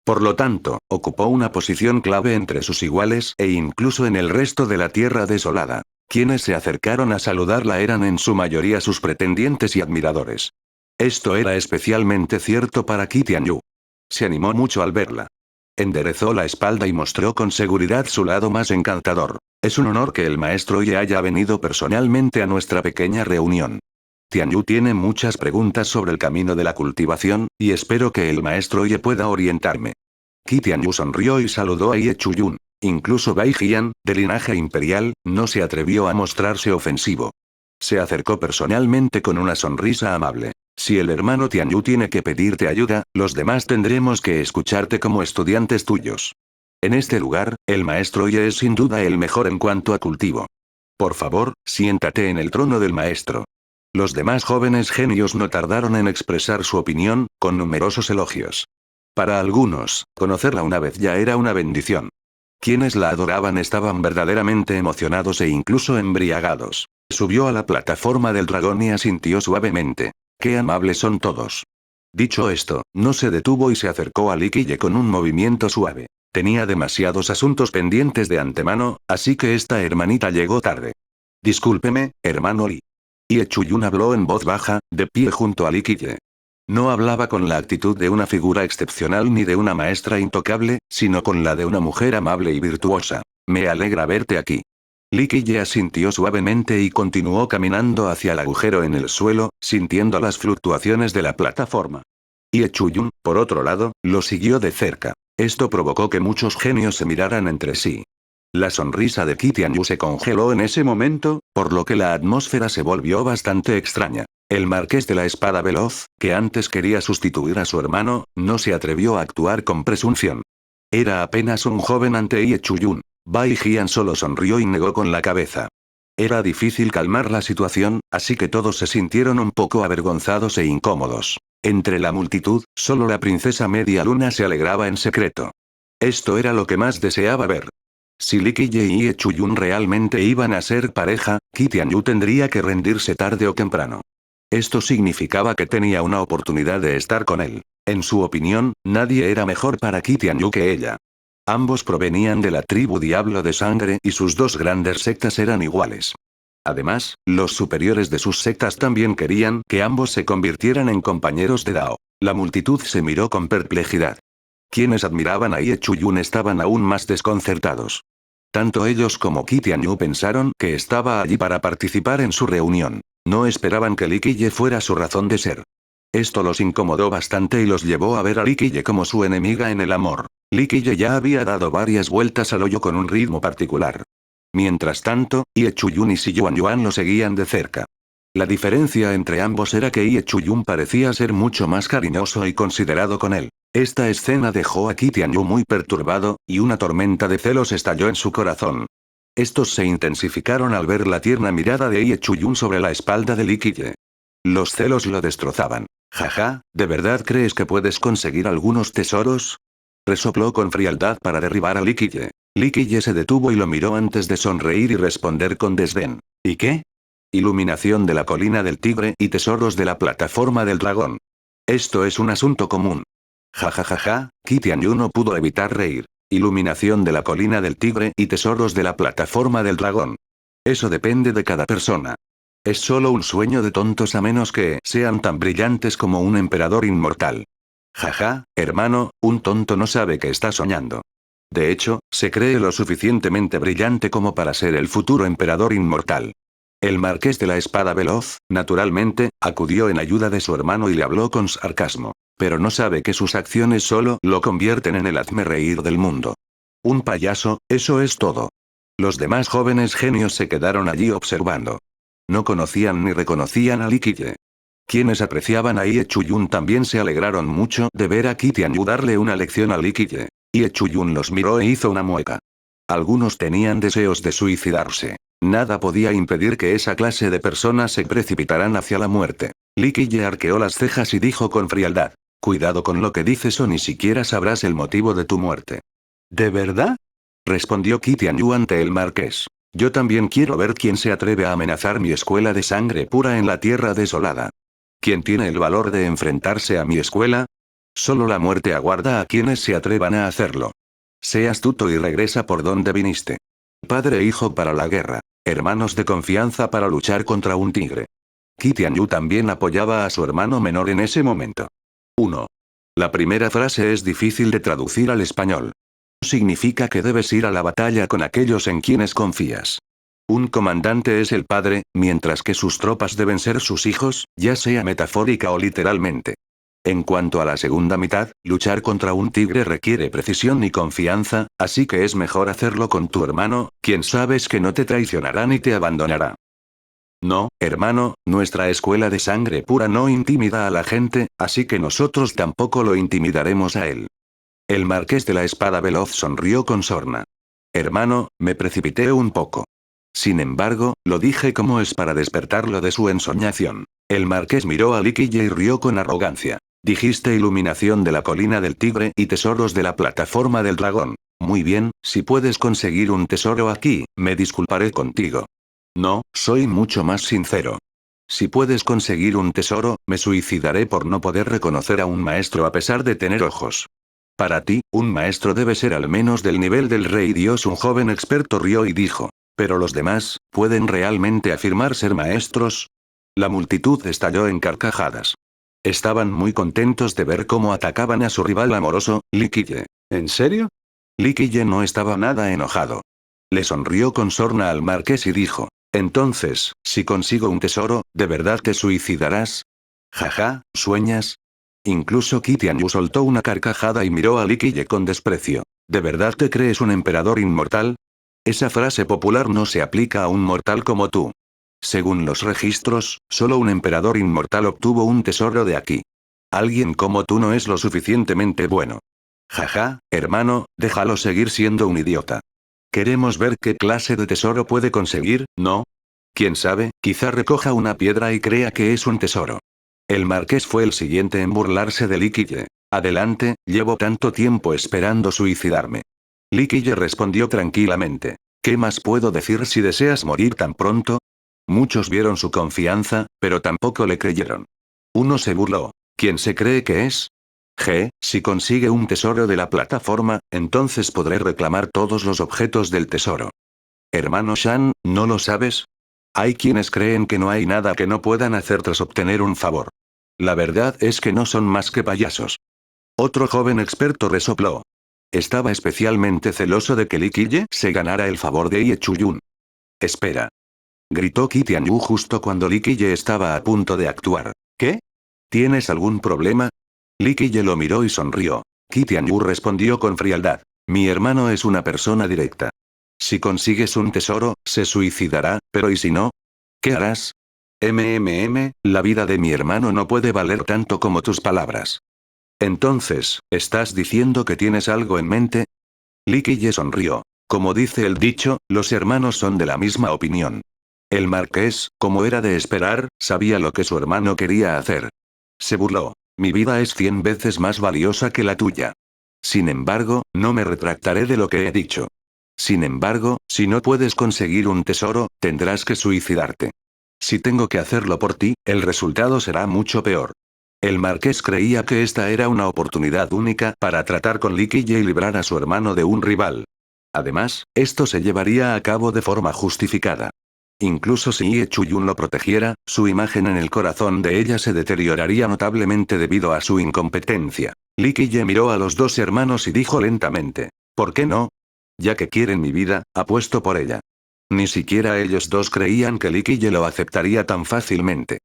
Por lo tanto, ocupó una posición clave entre sus iguales e incluso en el resto de la tierra desolada. Quienes se acercaron a saludarla eran en su mayoría sus pretendientes y admiradores. Esto era especialmente cierto para Qi Tianyu. Se animó mucho al verla. Enderezó la espalda y mostró con seguridad su lado más encantador. Es un honor que el maestro Ye haya venido personalmente a nuestra pequeña reunión. Tianyu tiene muchas preguntas sobre el camino de la cultivación, y espero que el maestro Ye pueda orientarme. Qi Tianyu sonrió y saludó a Ye Chuyun. Incluso Bai Jian, de linaje imperial, no se atrevió a mostrarse ofensivo. Se acercó personalmente con una sonrisa amable. Si el hermano Tianyu tiene que pedirte ayuda, los demás tendremos que escucharte como estudiantes tuyos. En este lugar, el maestro Ye es sin duda el mejor en cuanto a cultivo. Por favor, siéntate en el trono del maestro. Los demás jóvenes genios no tardaron en expresar su opinión, con numerosos elogios. Para algunos, conocerla una vez ya era una bendición. Quienes la adoraban estaban verdaderamente emocionados e incluso embriagados. Subió a la plataforma del dragón y asintió suavemente. ¡Qué amables son todos! Dicho esto, no se detuvo y se acercó a Li Qiye con un movimiento suave. Tenía demasiados asuntos pendientes de antemano, así que esta hermanita llegó tarde. Discúlpeme, hermano Li. Ye Chuyun habló en voz baja, de pie junto a Li Qiye. No hablaba con la actitud de una figura excepcional ni de una maestra intocable, sino con la de una mujer amable y virtuosa. Me alegra verte aquí. Li Qiye asintió suavemente y continuó caminando hacia el agujero en el suelo, sintiendo las fluctuaciones de la plataforma. Ye Chuyun, por otro lado, lo siguió de cerca. Esto provocó que muchos genios se miraran entre sí. La sonrisa de Qi Tianyu se congeló en ese momento, por lo que la atmósfera se volvió bastante extraña. El marqués de la espada veloz, que antes quería sustituir a su hermano, no se atrevió a actuar con presunción. Era apenas un joven ante Ye Chuyun. Bai Jian solo sonrió y negó con la cabeza. Era difícil calmar la situación, así que todos se sintieron un poco avergonzados e incómodos. Entre la multitud, solo la princesa Media Luna se alegraba en secreto. Esto era lo que más deseaba ver. Si Li Qiye y Ye Chuyun realmente iban a ser pareja, Qi Tianyu tendría que rendirse tarde o temprano. Esto significaba que tenía una oportunidad de estar con él. En su opinión, nadie era mejor para Qi Tianyu que ella. Ambos provenían de la tribu Diablo de Sangre y sus dos grandes sectas eran iguales. Además, los superiores de sus sectas también querían que ambos se convirtieran en compañeros de Dao. La multitud se miró con perplejidad. Quienes admiraban a Ye Chuyun estaban aún más desconcertados. Tanto ellos como Qi Tianyu pensaron que estaba allí para participar en su reunión. No esperaban que Li Qiye fuera su razón de ser. Esto los incomodó bastante y los llevó a ver a Li Qiye como su enemiga en el amor. Li Qiye ya había dado varias vueltas al hoyo con un ritmo particular. Mientras tanto, Ye Chuyun y Si Yuan lo seguían de cerca. La diferencia entre ambos era que Ye Chuyun parecía ser mucho más cariñoso y considerado con él. Esta escena dejó a Qi Tianyu muy perturbado, y una tormenta de celos estalló en su corazón. Estos se intensificaron al ver la tierna mirada de Ye Chuyun sobre la espalda de Li Qiye. Los celos lo destrozaban. Jaja, ¿de verdad crees que puedes conseguir algunos tesoros? Resopló con frialdad para derribar a Li Qiye. Li Qiye se detuvo y lo miró antes de sonreír y responder con desdén. ¿Y qué? Iluminación de la colina del tigre y tesoros de la plataforma del dragón. Esto es un asunto común. Jajajaja, Qi Tianyu no pudo evitar reír. Iluminación de la colina del tigre y tesoros de la plataforma del dragón. Eso depende de cada persona. Es solo un sueño de tontos a menos que sean tan brillantes como un emperador inmortal. Jaja, hermano, un tonto no sabe que está soñando. De hecho, se cree lo suficientemente brillante como para ser el futuro emperador inmortal. El marqués de la espada veloz, naturalmente, acudió en ayuda de su hermano y le habló con sarcasmo. Pero no sabe que sus acciones solo lo convierten en el hazmerreír del mundo. Un payaso, eso es todo. Los demás jóvenes genios se quedaron allí observando. No conocían ni reconocían a Li Qiye. Quienes apreciaban a Ye Chuyun también se alegraron mucho de ver a Qi Tianyu darle una lección a Li Qiye. Ye Chuyun los miró e hizo una mueca. Algunos tenían deseos de suicidarse. Nada podía impedir que esa clase de personas se precipitaran hacia la muerte. Li Qiye arqueó las cejas y dijo con frialdad. Cuidado con lo que dices o ni siquiera sabrás el motivo de tu muerte. ¿De verdad? Respondió Qi Tianyu ante el marqués. Yo también quiero ver quién se atreve a amenazar mi escuela de sangre pura en la tierra desolada. ¿Quién tiene el valor de enfrentarse a mi escuela? Solo la muerte aguarda a quienes se atrevan a hacerlo. Sé astuto y regresa por donde viniste. Padre e hijo para la guerra. Hermanos de confianza para luchar contra un tigre. Qi Tianyu también apoyaba a su hermano menor en ese momento. 1. La primera frase es difícil de traducir al español. Significa que debes ir a la batalla con aquellos en quienes confías. Un comandante es el padre, mientras que sus tropas deben ser sus hijos, ya sea metafórica o literalmente. En cuanto a la segunda mitad, luchar contra un tigre requiere precisión y confianza, así que es mejor hacerlo con tu hermano, quien sabes que no te traicionará ni te abandonará. No, hermano, nuestra escuela de sangre pura no intimida a la gente, así que nosotros tampoco lo intimidaremos a él. El marqués de la espada veloz sonrió con sorna. Hermano, me precipité un poco. Sin embargo, lo dije como es para despertarlo de su ensoñación. El marqués miró a Liquille y rió con arrogancia. Dijiste iluminación de la colina del tigre y tesoros de la plataforma del dragón. Muy bien, si puedes conseguir un tesoro aquí, me disculparé contigo. No, soy mucho más sincero. Si puedes conseguir un tesoro, me suicidaré por no poder reconocer a un maestro a pesar de tener ojos. Para ti, un maestro debe ser al menos del nivel del rey Dios. Un joven experto rió y dijo. ¿Pero los demás, pueden realmente afirmar ser maestros? La multitud estalló en carcajadas. Estaban muy contentos de ver cómo atacaban a su rival amoroso, Liquille. ¿En serio? Liquille no estaba nada enojado. Le sonrió con sorna al marqués y dijo. Entonces, si consigo un tesoro, ¿de verdad te suicidarás? Jaja, ¿sueñas? Incluso Qi Tianyu soltó una carcajada y miró a Liquille con desprecio. ¿De verdad te crees un emperador inmortal? Esa frase popular no se aplica a un mortal como tú. Según los registros, solo un emperador inmortal obtuvo un tesoro de aquí. Alguien como tú no es lo suficientemente bueno. Jaja, hermano, déjalo seguir siendo un idiota. Queremos ver qué clase de tesoro puede conseguir, ¿no? Quién sabe, quizá recoja una piedra y crea que es un tesoro. El marqués fue el siguiente en burlarse de Liquille. Adelante, llevo tanto tiempo esperando suicidarme. Liquille respondió tranquilamente. ¿Qué más puedo decir si deseas morir tan pronto? Muchos vieron su confianza, pero tampoco le creyeron. Uno se burló. ¿Quién se cree que es? Si consigue un tesoro de la plataforma, entonces podré reclamar todos los objetos del tesoro. Hermano Shan, ¿no lo sabes? Hay quienes creen que no hay nada que no puedan hacer tras obtener un favor. La verdad es que no son más que payasos. Otro joven experto resopló. Estaba especialmente celoso de que Liquille se ganara el favor de Ye Chuyun. Espera. Gritó Qi Tianyu justo cuando Liquille estaba a punto de actuar. ¿Qué? ¿Tienes algún problema? Liquille lo miró y sonrió. Qi Tianyu respondió con frialdad. Mi hermano es una persona directa. Si consigues un tesoro, se suicidará, pero ¿y si no? ¿Qué harás? La vida de mi hermano no puede valer tanto como tus palabras. Entonces, ¿estás diciendo que tienes algo en mente? Liquille sonrió. Como dice el dicho, los hermanos son de la misma opinión. El marqués, como era de esperar, sabía lo que su hermano quería hacer. Se burló. Mi vida es 100 veces más valiosa que la tuya. Sin embargo, no me retractaré de lo que he dicho. Sin embargo, si no puedes conseguir un tesoro, tendrás que suicidarte. Si tengo que hacerlo por ti, el resultado será mucho peor. El marqués creía que esta era una oportunidad única para tratar con Liquille y librar a su hermano de un rival. Además, esto se llevaría a cabo de forma justificada. Incluso si Ye Chuyun lo protegiera, su imagen en el corazón de ella se deterioraría notablemente debido a su incompetencia. Liquille miró a los dos hermanos y dijo lentamente. ¿Por qué no? Ya que quieren mi vida, apuesto por ella. Ni siquiera ellos dos creían que Liquille lo aceptaría tan fácilmente.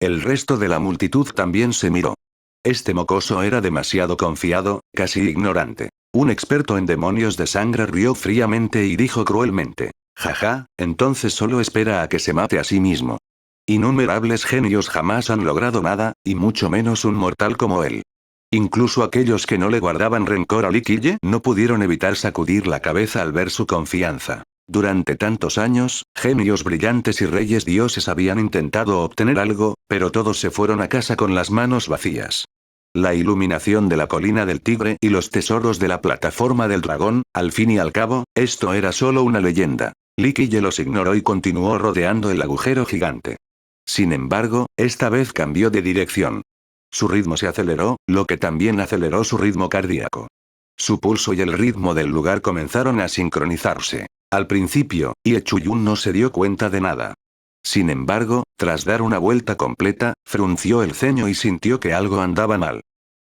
El resto de la multitud también se miró. Este mocoso era demasiado confiado, casi ignorante. Un experto en demonios de sangre rió fríamente y dijo cruelmente. Jaja, entonces solo espera a que se mate a sí mismo. Innumerables genios jamás han logrado nada, y mucho menos un mortal como él. Incluso aquellos que no le guardaban rencor a Liquille no pudieron evitar sacudir la cabeza al ver su confianza. Durante tantos años, genios brillantes y reyes dioses habían intentado obtener algo, pero todos se fueron a casa con las manos vacías. La iluminación de la colina del tigre y los tesoros de la plataforma del dragón, al fin y al cabo, esto era solo una leyenda. Liquille los ignoró y continuó rodeando el agujero gigante. Sin embargo, esta vez cambió de dirección. su ritmo se aceleró, lo que también aceleró su ritmo cardíaco. Su pulso y el ritmo del lugar comenzaron a sincronizarse. Al principio, Ye Chuyun no se dio cuenta de nada. Sin embargo, tras dar una vuelta completa, frunció el ceño y sintió que algo andaba mal.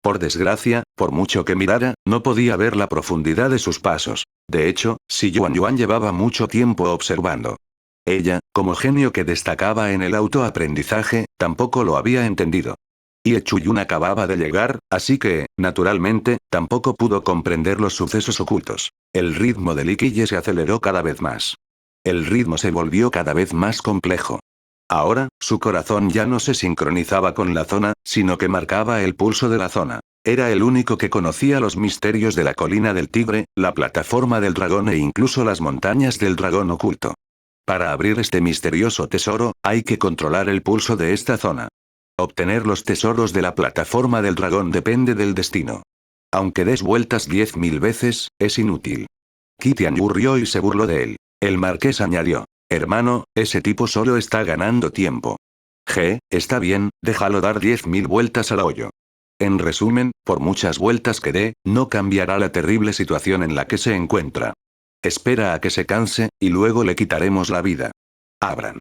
Por desgracia, por mucho que mirara, no podía ver la profundidad de sus pasos. De hecho, Si Yuan Yuan llevaba mucho tiempo observando. Ella, como genio que destacaba en el autoaprendizaje, tampoco lo había entendido. Ye Chuyun acababa de llegar, así que, naturalmente, tampoco pudo comprender los sucesos ocultos. El ritmo de Li Qiye se aceleró cada vez más. El ritmo se volvió cada vez más complejo. Ahora, su corazón ya no se sincronizaba con la zona, sino que marcaba el pulso de la zona. Era el único que conocía los misterios de la colina del tigre, la plataforma del dragón e incluso las montañas del dragón oculto. Para abrir este misterioso tesoro, hay que controlar el pulso de esta zona. Obtener los tesoros de la plataforma del dragón depende del destino. Aunque des vueltas 10.000 veces, es inútil. Qi Tianyu rió y se burló de él. El marqués añadió: hermano, ese tipo solo está ganando tiempo. Está bien, déjalo dar 10.000 vueltas al hoyo. En resumen, por muchas vueltas que dé, no cambiará la terrible situación en la que se encuentra. Espera a que se canse, y luego le quitaremos la vida. Abran.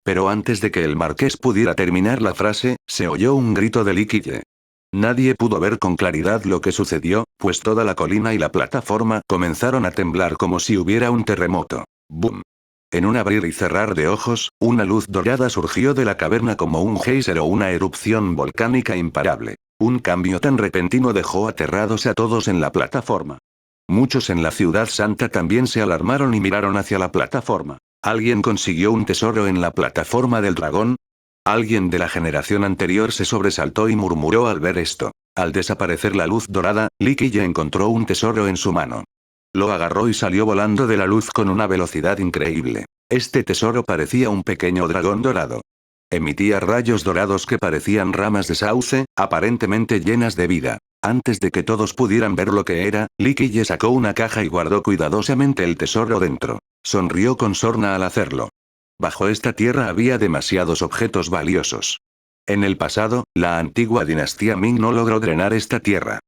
Pero antes de que el marqués pudiera terminar la frase, se oyó un grito de Li Qiye. Nadie pudo ver con claridad lo que sucedió, pues toda la colina y la plataforma comenzaron a temblar como si hubiera un terremoto. ¡Bum! En un abrir y cerrar de ojos, una luz dorada surgió de la caverna como un geyser o una erupción volcánica imparable. Un cambio tan repentino dejó aterrados a todos en la plataforma. Muchos en la ciudad santa también se alarmaron y miraron hacia la plataforma. ¿Alguien consiguió un tesoro en la plataforma del dragón? Alguien de la generación anterior se sobresaltó y murmuró al ver esto. Al desaparecer la luz dorada, Li Qiye encontró un tesoro en su mano. Lo agarró y salió volando de la luz con una velocidad increíble. Este tesoro parecía un pequeño dragón dorado. Emitía rayos dorados que parecían ramas de sauce, aparentemente llenas de vida. Antes de que todos pudieran ver lo que era, Li Qiye sacó una caja y guardó cuidadosamente el tesoro dentro. Sonrió con sorna al hacerlo. Bajo esta tierra había demasiados objetos valiosos. En el pasado, la antigua dinastía Ming no logró drenar esta tierra.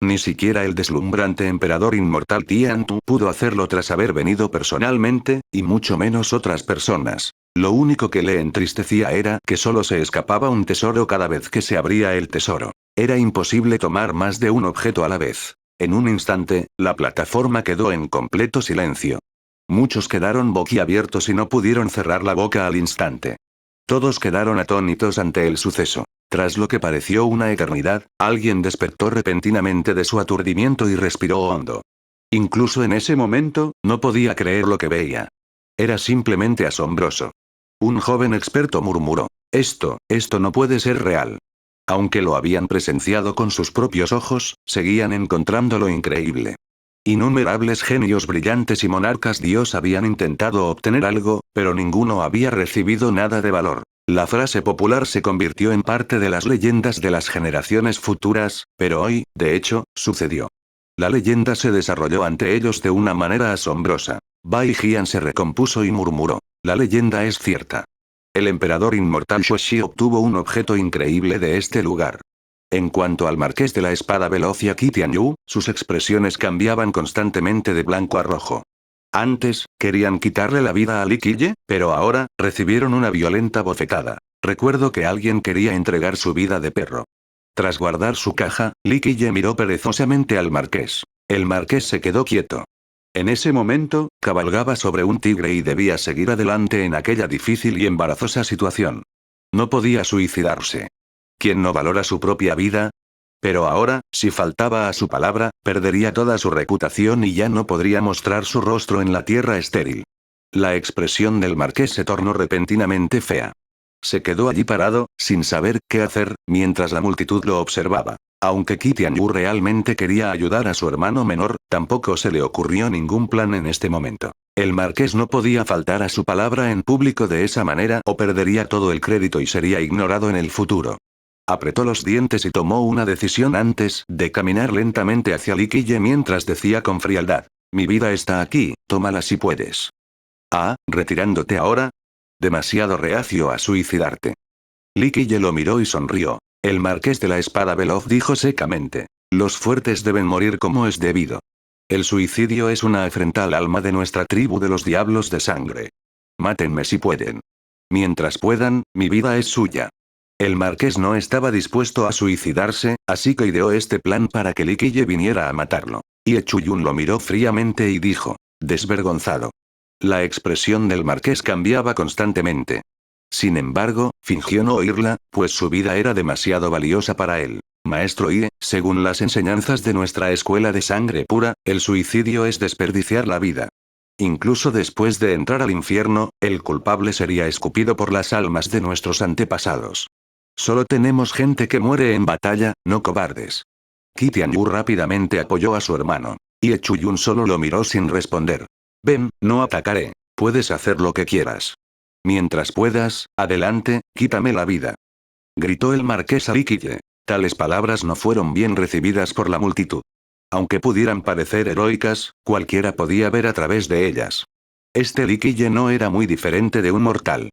Ni siquiera el deslumbrante emperador inmortal Tiantu pudo hacerlo tras haber venido personalmente, y mucho menos otras personas. Lo único que le entristecía era que solo se escapaba un tesoro cada vez que se abría el tesoro. Era imposible tomar más de un objeto a la vez. En un instante, la plataforma quedó en completo silencio. Muchos quedaron boquiabiertos y no pudieron cerrar la boca al instante. Todos quedaron atónitos ante el suceso. Tras lo que pareció una eternidad, alguien despertó repentinamente de su aturdimiento y respiró hondo. Incluso en ese momento, no podía creer lo que veía. Era simplemente asombroso. Un joven experto murmuró: esto no puede ser real. Aunque lo habían presenciado con sus propios ojos, seguían encontrándolo increíble. Innumerables genios brillantes y monarcas dios habían intentado obtener algo, pero ninguno había recibido nada de valor. La frase popular se convirtió en parte de las leyendas de las generaciones futuras, pero hoy, de hecho, sucedió. La leyenda se desarrolló ante ellos de una manera asombrosa. Bai Jian se recompuso y murmuró: la leyenda es cierta. El emperador inmortal Xuexi obtuvo un objeto increíble de este lugar. En cuanto al marqués de la espada veloz y a Qi Tianyu, sus expresiones cambiaban constantemente de blanco a rojo. Antes, querían quitarle la vida a Li Qiye, pero ahora, recibieron una violenta bofetada. Recuerdo que alguien quería entregar su vida de perro. Tras guardar su caja, Li Qiye miró perezosamente al marqués. El marqués se quedó quieto. En ese momento, cabalgaba sobre un tigre y debía seguir adelante en aquella difícil y embarazosa situación. No podía suicidarse. ¿Quién no valora su propia vida? Pero ahora, si faltaba a su palabra, perdería toda su reputación y ya no podría mostrar su rostro en la tierra estéril. La expresión del marqués se tornó repentinamente fea. Se quedó allí parado, sin saber qué hacer, mientras la multitud lo observaba. Aunque Qi Tianyu realmente quería ayudar a su hermano menor, tampoco se le ocurrió ningún plan en este momento. El marqués no podía faltar a su palabra en público de esa manera o perdería todo el crédito y sería ignorado en el futuro. Apretó los dientes y tomó una decisión antes de caminar lentamente hacia Li Qiye mientras decía con frialdad: mi vida está aquí, tómala si puedes. Ah, ¿retirándote ahora? Demasiado reacio a suicidarte. Li Qiye lo miró y sonrió. El marqués de la espada veloz dijo secamente. Los fuertes deben morir como es debido. El suicidio es una afrenta al alma de nuestra tribu de los diablos de sangre. Mátenme si pueden. Mientras puedan, mi vida es suya. El marqués no estaba dispuesto a suicidarse, así que ideó este plan para que Li Qiye viniera a matarlo. Ye Chuyun lo miró fríamente y dijo. Desvergonzado. La expresión del marqués cambiaba constantemente. Sin embargo, fingió no oírla, pues su vida era demasiado valiosa para él. Maestro Ye, según las enseñanzas de nuestra escuela de sangre pura, el suicidio es desperdiciar la vida. Incluso después de entrar al infierno, el culpable sería escupido por las almas de nuestros antepasados. Solo tenemos gente que muere en batalla, no cobardes. Qi Tianyu rápidamente apoyó a su hermano. Ye Chuyun solo lo miró sin responder. Ven, no atacaré. Puedes hacer lo que quieras. Mientras puedas, adelante, quítame la vida. Gritó el marqués a Li Qiye. Tales palabras no fueron bien recibidas por la multitud. Aunque pudieran parecer heroicas, cualquiera podía ver a través de ellas. Este Li Qiye no era muy diferente de un mortal.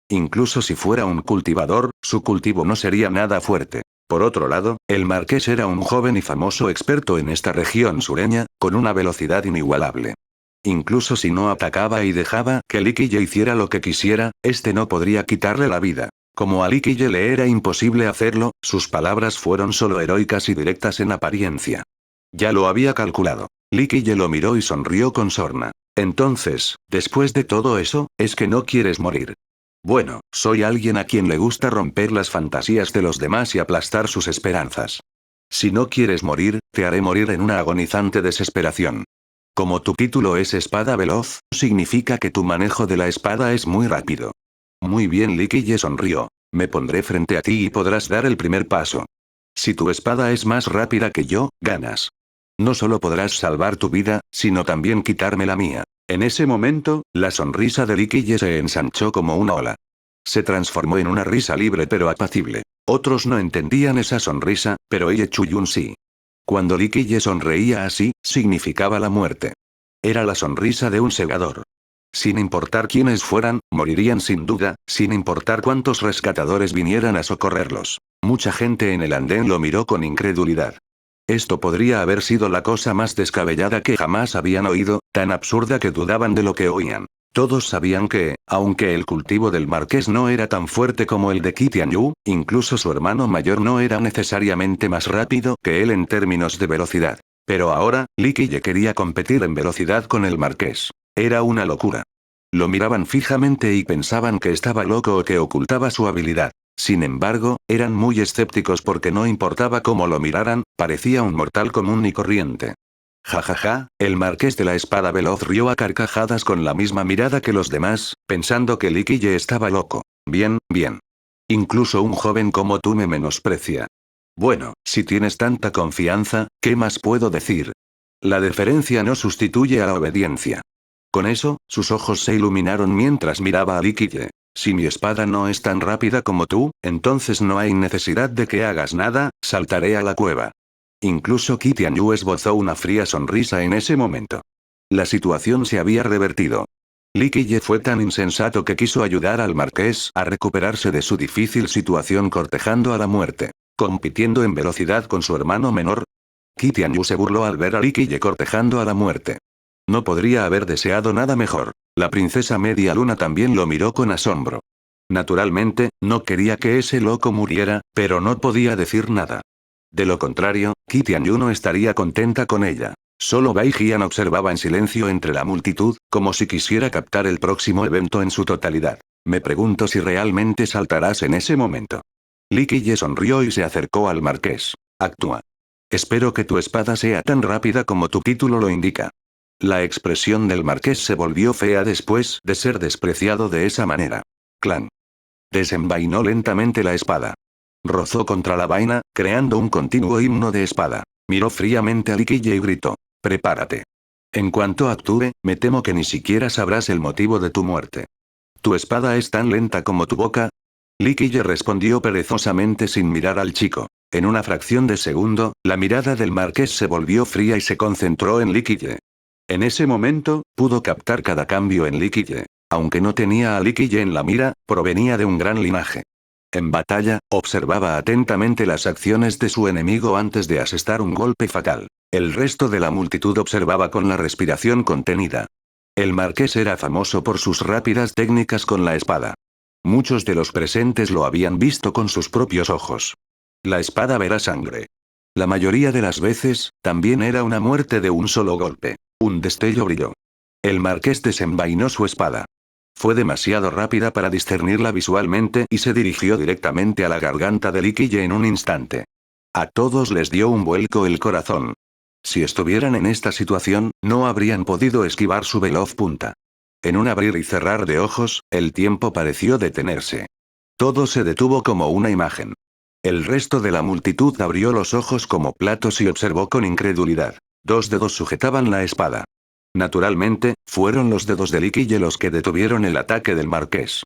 Incluso si fuera un cultivador, su cultivo no sería nada fuerte. Por otro lado, el marqués era un joven y famoso experto en esta región sureña, con una velocidad inigualable. Incluso si no atacaba y dejaba que Li Qiye hiciera lo que quisiera, este no podría quitarle la vida. Como a Li Qiye le era imposible hacerlo, sus palabras fueron solo heroicas y directas en apariencia. Ya lo había calculado. Li Qiye lo miró y sonrió con sorna. Entonces, después de todo eso, es que no quieres morir. Bueno, soy alguien a quien le gusta romper las fantasías de los demás y aplastar sus esperanzas. Si no quieres morir, te haré morir en una agonizante desesperación. Como tu título es espada veloz, significa que tu manejo de la espada es muy rápido. Muy bien, Li Qiye sonrió. Me pondré frente a ti y podrás dar el primer paso. Si tu espada es más rápida que yo, ganas. No solo podrás salvar tu vida, sino también quitarme la mía. En ese momento, la sonrisa de Li Qiye se ensanchó como una ola. Se transformó en una risa libre pero apacible. Otros no entendían esa sonrisa, pero Ye Chuyun sí. Cuando Li Qiye sonreía así, significaba la muerte. Era la sonrisa de un segador. Sin importar quiénes fueran, morirían sin duda, sin importar cuántos rescatadores vinieran a socorrerlos. Mucha gente en el andén lo miró con incredulidad. Esto podría haber sido la cosa más descabellada que jamás habían oído, tan absurda que dudaban de lo que oían. Todos sabían que, aunque el cultivo del marqués no era tan fuerte como el de Qi Tianyu, incluso su hermano mayor no era necesariamente más rápido que él en términos de velocidad. Pero ahora, Li Qiye quería competir en velocidad con el marqués. Era una locura. Lo miraban fijamente y pensaban que estaba loco o que ocultaba su habilidad. Sin embargo, eran muy escépticos porque no importaba cómo lo miraran, parecía un mortal común y corriente. Jajaja, el marqués de la espada veloz rió a carcajadas con la misma mirada que los demás, pensando que Li Qiye estaba loco. Bien, bien. Incluso un joven como tú me menosprecia. Bueno, si tienes tanta confianza, ¿qué más puedo decir? La deferencia no sustituye a la obediencia. Con eso, sus ojos se iluminaron mientras miraba a Li Qiye. Si mi espada no es tan rápida como tú, entonces no hay necesidad de que hagas nada, saltaré a la cueva. Incluso Qi Tianyu esbozó una fría sonrisa en ese momento. La situación se había revertido. Li Qiye fue tan insensato que quiso ayudar al marqués a recuperarse de su difícil situación cortejando a la muerte. Compitiendo en velocidad con su hermano menor. Qi Tianyu se burló al ver a Li Qiye cortejando a la muerte. No podría haber deseado nada mejor. La princesa Media Luna también lo miró con asombro. Naturalmente, no quería que ese loco muriera, pero no podía decir nada. De lo contrario, Qi Tianyu no estaría contenta con ella. Solo Bai Jian observaba en silencio entre la multitud, como si quisiera captar el próximo evento en su totalidad. Me pregunto si realmente saltarás en ese momento. Li Qiye sonrió y se acercó al marqués. Actúa. Espero que tu espada sea tan rápida como tu título lo indica. La expresión del marqués se volvió fea después de ser despreciado de esa manera. Clan. Desenvainó lentamente la espada. Rozó contra la vaina, creando un continuo himno de espada. Miró fríamente a Li Qiye y gritó. Prepárate. En cuanto actúe, me temo que ni siquiera sabrás el motivo de tu muerte. ¿Tu espada es tan lenta como tu boca? Li Qiye respondió perezosamente sin mirar al chico. En una fracción de segundo, la mirada del marqués se volvió fría y se concentró en Li Qiye. En ese momento, pudo captar cada cambio en Li Qiye. Aunque no tenía a Li Qiye en la mira, provenía de un gran linaje. En batalla, observaba atentamente las acciones de su enemigo antes de asestar un golpe fatal. El resto de la multitud observaba con la respiración contenida. El marqués era famoso por sus rápidas técnicas con la espada. Muchos de los presentes lo habían visto con sus propios ojos. La espada verá sangre. La mayoría de las veces, también era una muerte de un solo golpe. Un destello brilló. El marqués desenvainó su espada. Fue demasiado rápida para discernirla visualmente y se dirigió directamente a la garganta de Li Qiye en un instante. A todos les dio un vuelco el corazón. Si estuvieran en esta situación, no habrían podido esquivar su veloz punta. En un abrir y cerrar de ojos, el tiempo pareció detenerse. Todo se detuvo como una imagen. El resto de la multitud abrió los ojos como platos y observó con incredulidad. 2 dedos sujetaban la espada. Naturalmente, fueron los dedos de Li Qiye los que detuvieron el ataque del marqués.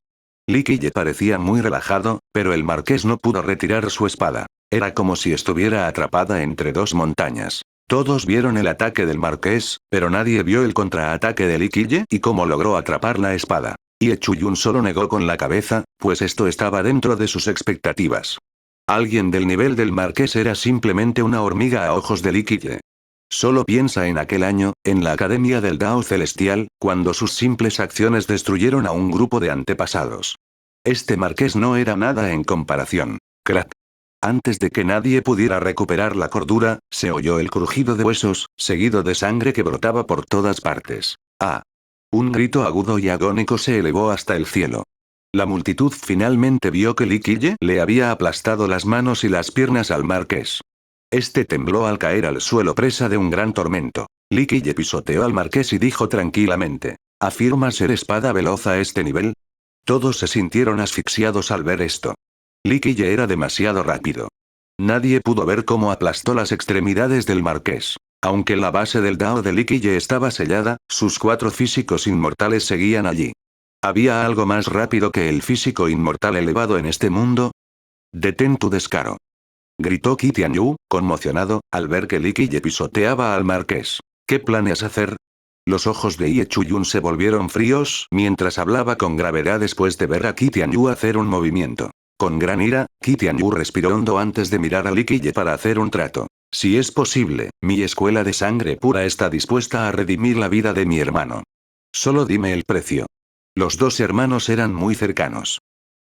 Li Qiye parecía muy relajado, pero el marqués no pudo retirar su espada. Era como si estuviera atrapada entre dos montañas. Todos vieron el ataque del marqués, pero nadie vio el contraataque de Li Qiye y cómo logró atrapar la espada. Ye Chuyun solo negó con la cabeza, pues esto estaba dentro de sus expectativas. Alguien del nivel del marqués era simplemente una hormiga a ojos de Li Qiye. Solo piensa en aquel año, en la Academia del Dao Celestial, cuando sus simples acciones destruyeron a un grupo de antepasados. Este marqués no era nada en comparación. Crack. Antes de que nadie pudiera recuperar la cordura, se oyó el crujido de huesos, seguido de sangre que brotaba por todas partes. ¡Ah! Un grito agudo y agónico se elevó hasta el cielo. La multitud finalmente vio que Li Qiye le había aplastado las manos y las piernas al marqués. Este tembló al caer al suelo presa de un gran tormento. Li Qiye pisoteó al marqués y dijo tranquilamente: ¿afirma ser espada veloz a este nivel? Todos se sintieron asfixiados al ver esto. Li Qiye era demasiado rápido. Nadie pudo ver cómo aplastó las extremidades del marqués. Aunque la base del Dao de Li Qiye estaba sellada, sus 4 físicos inmortales seguían allí. ¿Había algo más rápido que el físico inmortal elevado en este mundo? «Detén tu descaro», gritó Qi Tianyu, conmocionado, al ver que Li Qiye pisoteaba al marqués. ¿Qué planeas hacer? Los ojos de Ye Chuyun se volvieron fríos mientras hablaba con gravedad después de ver a Qi Tianyu hacer un movimiento. Con gran ira, Qi Tianyu respiró hondo antes de mirar a Li Qiye para hacer un trato. Si es posible, mi escuela de sangre pura está dispuesta a redimir la vida de mi hermano. Solo dime el precio. Los 2 hermanos eran muy cercanos.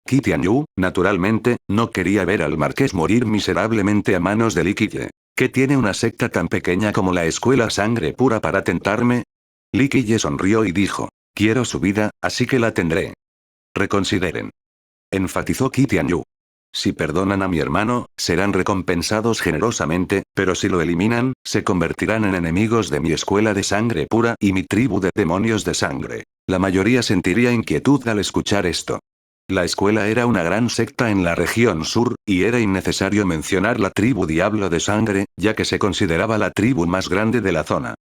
Qi Tianyu, naturalmente, no quería ver al marqués morir miserablemente a manos de Li Qiye. ¿Qué tiene una secta tan pequeña como la escuela sangre pura para tentarme? Li Qiye sonrió y dijo: quiero su vida, así que la tendré. Reconsideren. Enfatizó Qi Tianyu. Si perdonan a mi hermano, serán recompensados generosamente, pero si lo eliminan, se convertirán en enemigos de mi escuela de sangre pura y mi tribu de demonios de sangre. La mayoría sentiría inquietud al escuchar esto. La escuela era una gran secta en la región sur, y era innecesario mencionar la tribu Diablo de Sangre, ya que se consideraba la tribu más grande de la zona.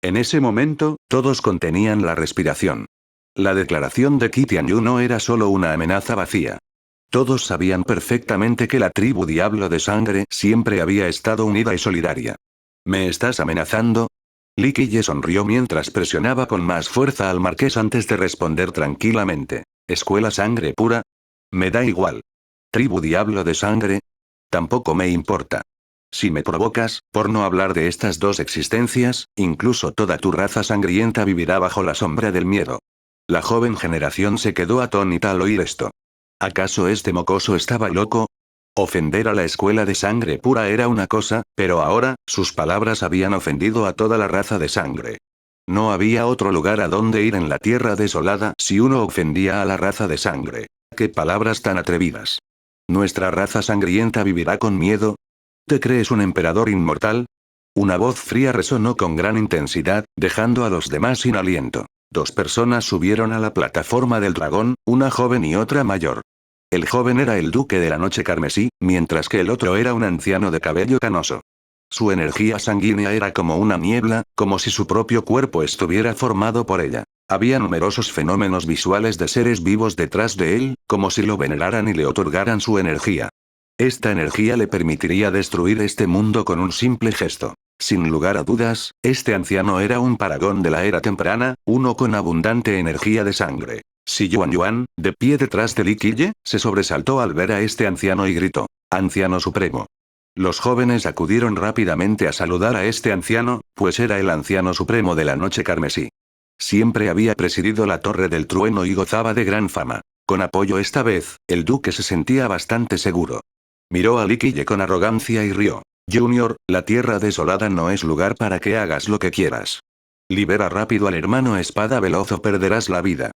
En ese momento, todos contenían la respiración. La declaración de Qi Tianyu no era solo una amenaza vacía. Todos sabían perfectamente que la tribu Diablo de Sangre siempre había estado unida y solidaria. ¿Me estás amenazando? Li Qiye sonrió mientras presionaba con más fuerza al marqués antes de responder tranquilamente. ¿Escuela sangre pura? Me da igual. ¿Tribu Diablo de Sangre? Tampoco me importa. Si me provocas, por no hablar de estas 2 existencias, incluso toda tu raza sangrienta vivirá bajo la sombra del miedo. La joven generación se quedó atónita al oír esto. ¿Acaso este mocoso estaba loco? Ofender a la escuela de sangre pura era una cosa, pero ahora, sus palabras habían ofendido a toda la raza de sangre. No había otro lugar a donde ir en la tierra desolada si uno ofendía a la raza de sangre. ¡Qué palabras tan atrevidas! ¿Nuestra raza sangrienta vivirá con miedo? ¿Te crees un emperador inmortal? Una voz fría resonó con gran intensidad, dejando a los demás sin aliento. 2 personas subieron a la plataforma del dragón, una joven y otra mayor. El joven era el duque de la noche carmesí, mientras que el otro era un anciano de cabello canoso. Su energía sanguínea era como una niebla, como si su propio cuerpo estuviera formado por ella. Había numerosos fenómenos visuales de seres vivos detrás de él, como si lo veneraran y le otorgaran su energía. Esta energía le permitiría destruir este mundo con un simple gesto. Sin lugar a dudas, este anciano era un paragón de la era temprana, uno con abundante energía de sangre. Si Yuan Yuan, de pie detrás de Li Qiye, se sobresaltó al ver a este anciano y gritó: «Anciano supremo». Los jóvenes acudieron rápidamente a saludar a este anciano, pues era el anciano supremo de la noche carmesí. Siempre había presidido la Torre del Trueno y gozaba de gran fama. Con apoyo esta vez, el duque se sentía bastante seguro. Miró a Li Qiye con arrogancia y rió. «Junior, la tierra desolada no es lugar para que hagas lo que quieras. Libera rápido al hermano espada veloz o perderás la vida».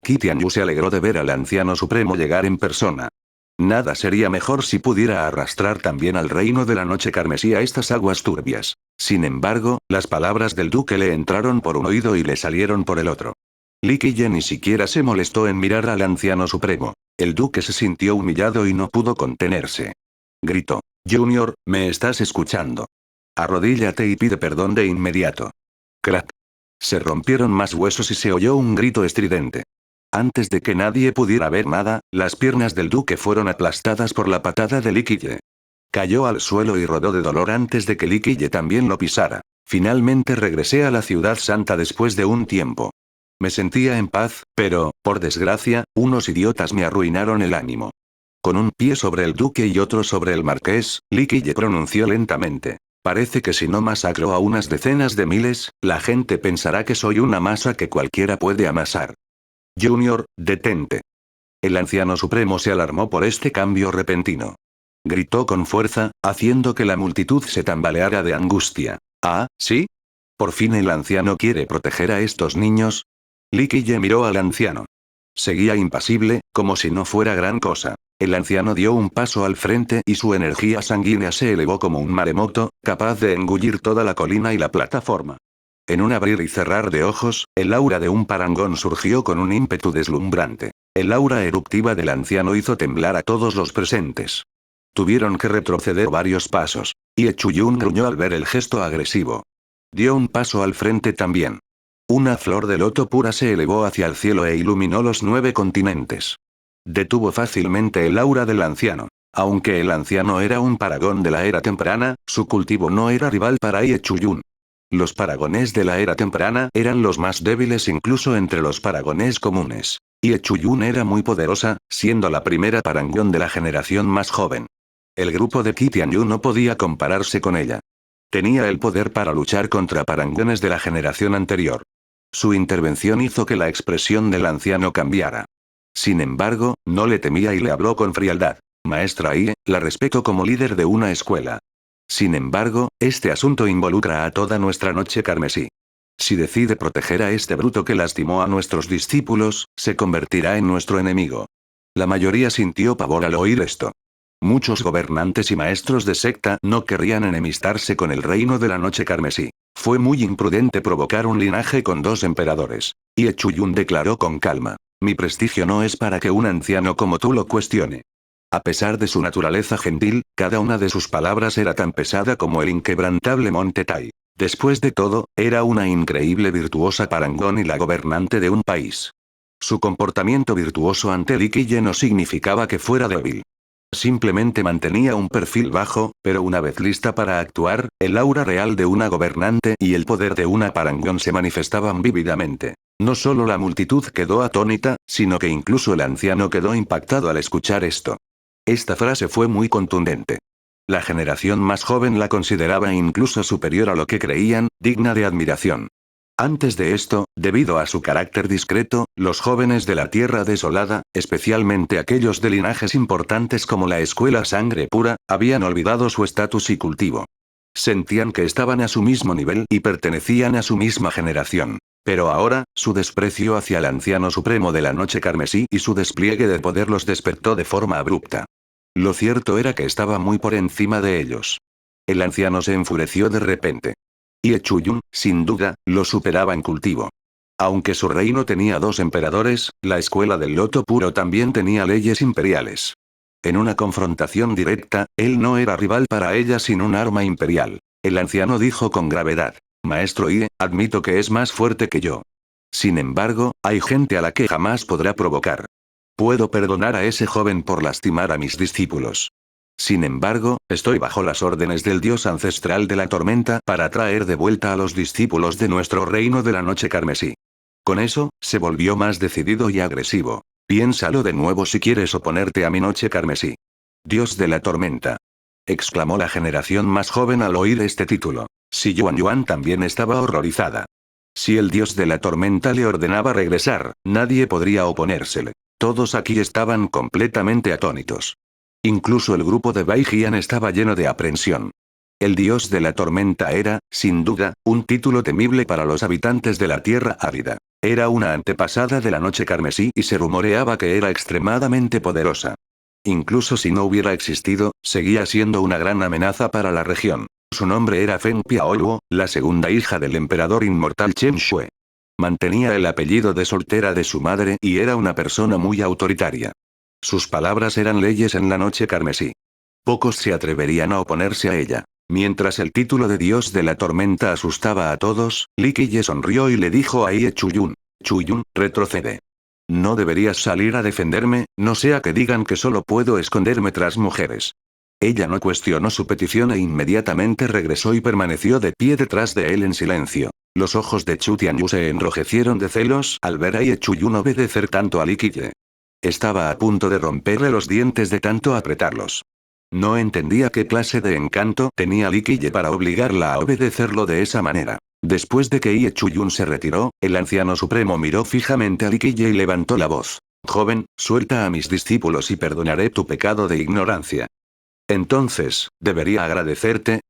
Qi Tianyu se alegró de ver al anciano supremo llegar en persona. Nada sería mejor si pudiera arrastrar también al reino de la noche carmesí a estas aguas turbias. Sin embargo, las palabras del duque le entraron por un oído y le salieron por el otro. Li Qiye ni siquiera se molestó en mirar al anciano supremo. El duque se sintió humillado y no pudo contenerse. Gritó: «Junior, ¿me estás escuchando? Arrodíllate y pide perdón de inmediato». Crack. Se rompieron más huesos y se oyó un grito estridente. Antes de que nadie pudiera ver nada, las piernas del duque fueron aplastadas por la patada de Li Qiye. Cayó al suelo y rodó de dolor antes de que Li Qiye también lo pisara. Finalmente regresé a la ciudad santa después de un tiempo. Me sentía en paz, pero, por desgracia, unos idiotas me arruinaron el ánimo. Con un pie sobre el duque y otro sobre el marqués, Li Qiye pronunció lentamente: «Parece que si no masacro a unas decenas de miles, la gente pensará que soy una masa que cualquiera puede amasar». «Junior, detente». El anciano supremo se alarmó por este cambio repentino. Gritó con fuerza, haciendo que la multitud se tambaleara de angustia: «¿Ah, sí? ¿Por fin el anciano quiere proteger a estos niños?». Li Qiye miró al anciano. Seguía impasible, como si no fuera gran cosa. El anciano dio un paso al frente y su energía sanguínea se elevó como un maremoto, capaz de engullir toda la colina y la plataforma. En un abrir y cerrar de ojos, el aura de un parangón surgió con un ímpetu deslumbrante. El aura eruptiva del anciano hizo temblar a todos los presentes. Tuvieron que retroceder varios pasos. Ye Chuyun gruñó al ver el gesto agresivo. Dio un paso al frente también. Una flor de loto pura se elevó hacia el cielo e iluminó los 9 continentes. Detuvo fácilmente el aura del anciano. Aunque el anciano era un paragón de la era temprana, su cultivo no era rival para Ye Chuyun. Los paragones de la era temprana eran los más débiles incluso entre los paragones comunes. Ye Chuyun era muy poderosa, siendo la primera parangón de la generación más joven. El grupo de Qi Tianyu no podía compararse con ella. Tenía el poder para luchar contra parangones de la generación anterior. Su intervención hizo que la expresión del anciano cambiara. Sin embargo, no le temía y le habló con frialdad. «Maestra Ye, la respeto como líder de una escuela. Sin embargo, este asunto involucra a toda nuestra noche carmesí. Si decide proteger a este bruto que lastimó a nuestros discípulos, se convertirá en nuestro enemigo». La mayoría sintió pavor al oír esto. Muchos gobernantes y maestros de secta no querrían enemistarse con el reino de la noche carmesí. Fue muy imprudente provocar un linaje con 2 emperadores. Ye Chuyun declaró con calma: «Mi prestigio no es para que un anciano como tú lo cuestione». A pesar de su naturaleza gentil, cada una de sus palabras era tan pesada como el inquebrantable monte Tai. Después de todo, era una increíble virtuosa parangón y la gobernante de un país. Su comportamiento virtuoso ante Li Qiye no significaba que fuera débil. Simplemente mantenía un perfil bajo, pero una vez lista para actuar, el aura real de una gobernante y el poder de una parangón se manifestaban vívidamente. No solo la multitud quedó atónita, sino que incluso el anciano quedó impactado al escuchar esto. Esta frase fue muy contundente. La generación más joven la consideraba incluso superior a lo que creían, digna de admiración. Antes de esto, debido a su carácter discreto, los jóvenes de la tierra desolada, especialmente aquellos de linajes importantes como la escuela Sangre Pura, habían olvidado su estatus y cultivo. Sentían que estaban a su mismo nivel y pertenecían a su misma generación. Pero ahora, su desprecio hacia el anciano supremo de la noche carmesí y su despliegue de poder los despertó de forma abrupta. Lo cierto era que estaba muy por encima de ellos. El anciano se enfureció de repente. Ye Chuyun, sin duda, lo superaba en cultivo. Aunque su reino tenía 2 emperadores, la escuela del loto puro también tenía leyes imperiales. En una confrontación directa, él no era rival para ella sin un arma imperial. El anciano dijo con gravedad: «Maestro Ye, admito que es más fuerte que yo. Sin embargo, hay gente a la que jamás podrá provocar. Puedo perdonar a ese joven por lastimar a mis discípulos. Sin embargo, estoy bajo las órdenes del dios ancestral de la tormenta para traer de vuelta a los discípulos de nuestro reino de la noche carmesí. Con eso, se volvió más decidido y agresivo. Piénsalo de nuevo si quieres oponerte a mi noche carmesí. Dios de la tormenta. Exclamó la generación más joven al oír este título. Si Yuan Yuan también estaba horrorizada. Si el dios de la tormenta le ordenaba regresar, nadie podría oponérsele. Todos aquí estaban completamente atónitos. Incluso el grupo de Bai Jian estaba lleno de aprensión. El dios de la tormenta era, sin duda, un título temible para los habitantes de la tierra árida. Era una antepasada de la noche carmesí y se rumoreaba que era extremadamente poderosa. Incluso si no hubiera existido, seguía siendo una gran amenaza para la región. Su nombre era Feng Piaoluo, la segunda hija del emperador inmortal Chen Shue. Mantenía el apellido de soltera de su madre y era una persona muy autoritaria. Sus palabras eran leyes en la noche carmesí. Pocos se atreverían a oponerse a ella. Mientras el título de dios de la tormenta asustaba a todos, Li Qiye sonrió y le dijo a Ie Chuyun: Chuyun, retrocede. No deberías salir a defenderme, no sea que digan que solo puedo esconderme tras mujeres. Ella no cuestionó su petición e inmediatamente regresó y permaneció de pie detrás de él en silencio. Los ojos de Chu Tianyu se enrojecieron de celos al ver a Ie Chuyun obedecer tanto a Li Qiye. Estaba a punto de romperle los dientes de tanto apretarlos. No entendía qué clase de encanto tenía Li Qiye para obligarla a obedecerlo de esa manera. Después de que Ie Chuyun se retiró, el anciano supremo miró fijamente a Li Qiye y levantó la voz. Joven, suelta a mis discípulos y perdonaré tu pecado de ignorancia. Entonces, ¿debería agradecerte?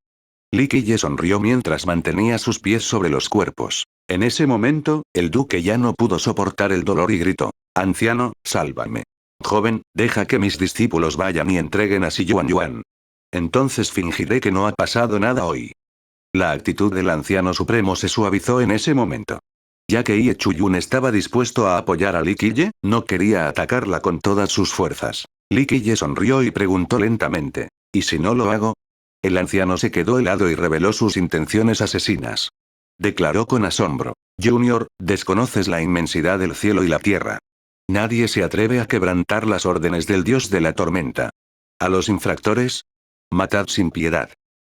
Li Qiye sonrió mientras mantenía sus pies sobre los cuerpos. En ese momento, el duque ya no pudo soportar el dolor y gritó: Anciano, sálvame. Joven, deja que mis discípulos vayan y entreguen a Xi Yuan Yuan. Entonces fingiré que no ha pasado nada hoy. La actitud del anciano supremo se suavizó en ese momento. Ya que Ie Chuyun estaba dispuesto a apoyar a Li Qiye, no quería atacarla con todas sus fuerzas. Li Qiye sonrió y preguntó lentamente: ¿y si no lo hago? El anciano se quedó helado y reveló sus intenciones asesinas. Declaró con asombro: Junior, desconoces la inmensidad del cielo y la tierra. Nadie se atreve a quebrantar las órdenes del dios de la tormenta. ¿A los infractores? Matad sin piedad.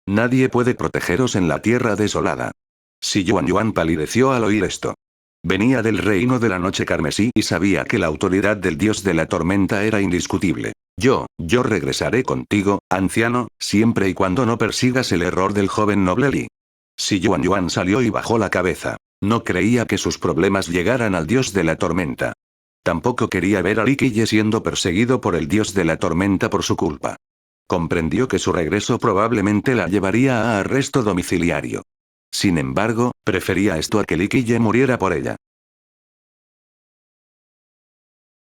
Nadie puede protegeros en la tierra desolada. Si Yuan Yuan palideció al oír esto. Venía del reino de la noche carmesí y sabía que la autoridad del dios de la tormenta era indiscutible. Yo regresaré contigo, anciano, siempre y cuando no persigas el error del joven noble Li. Si Yuan Yuan salió y bajó la cabeza. No creía que sus problemas llegaran al dios de la tormenta. Tampoco quería ver a Li Qiye siendo perseguido por el dios de la tormenta por su culpa. Comprendió que su regreso probablemente la llevaría a arresto domiciliario. Sin embargo, prefería esto a que Li Qiye muriera por ella.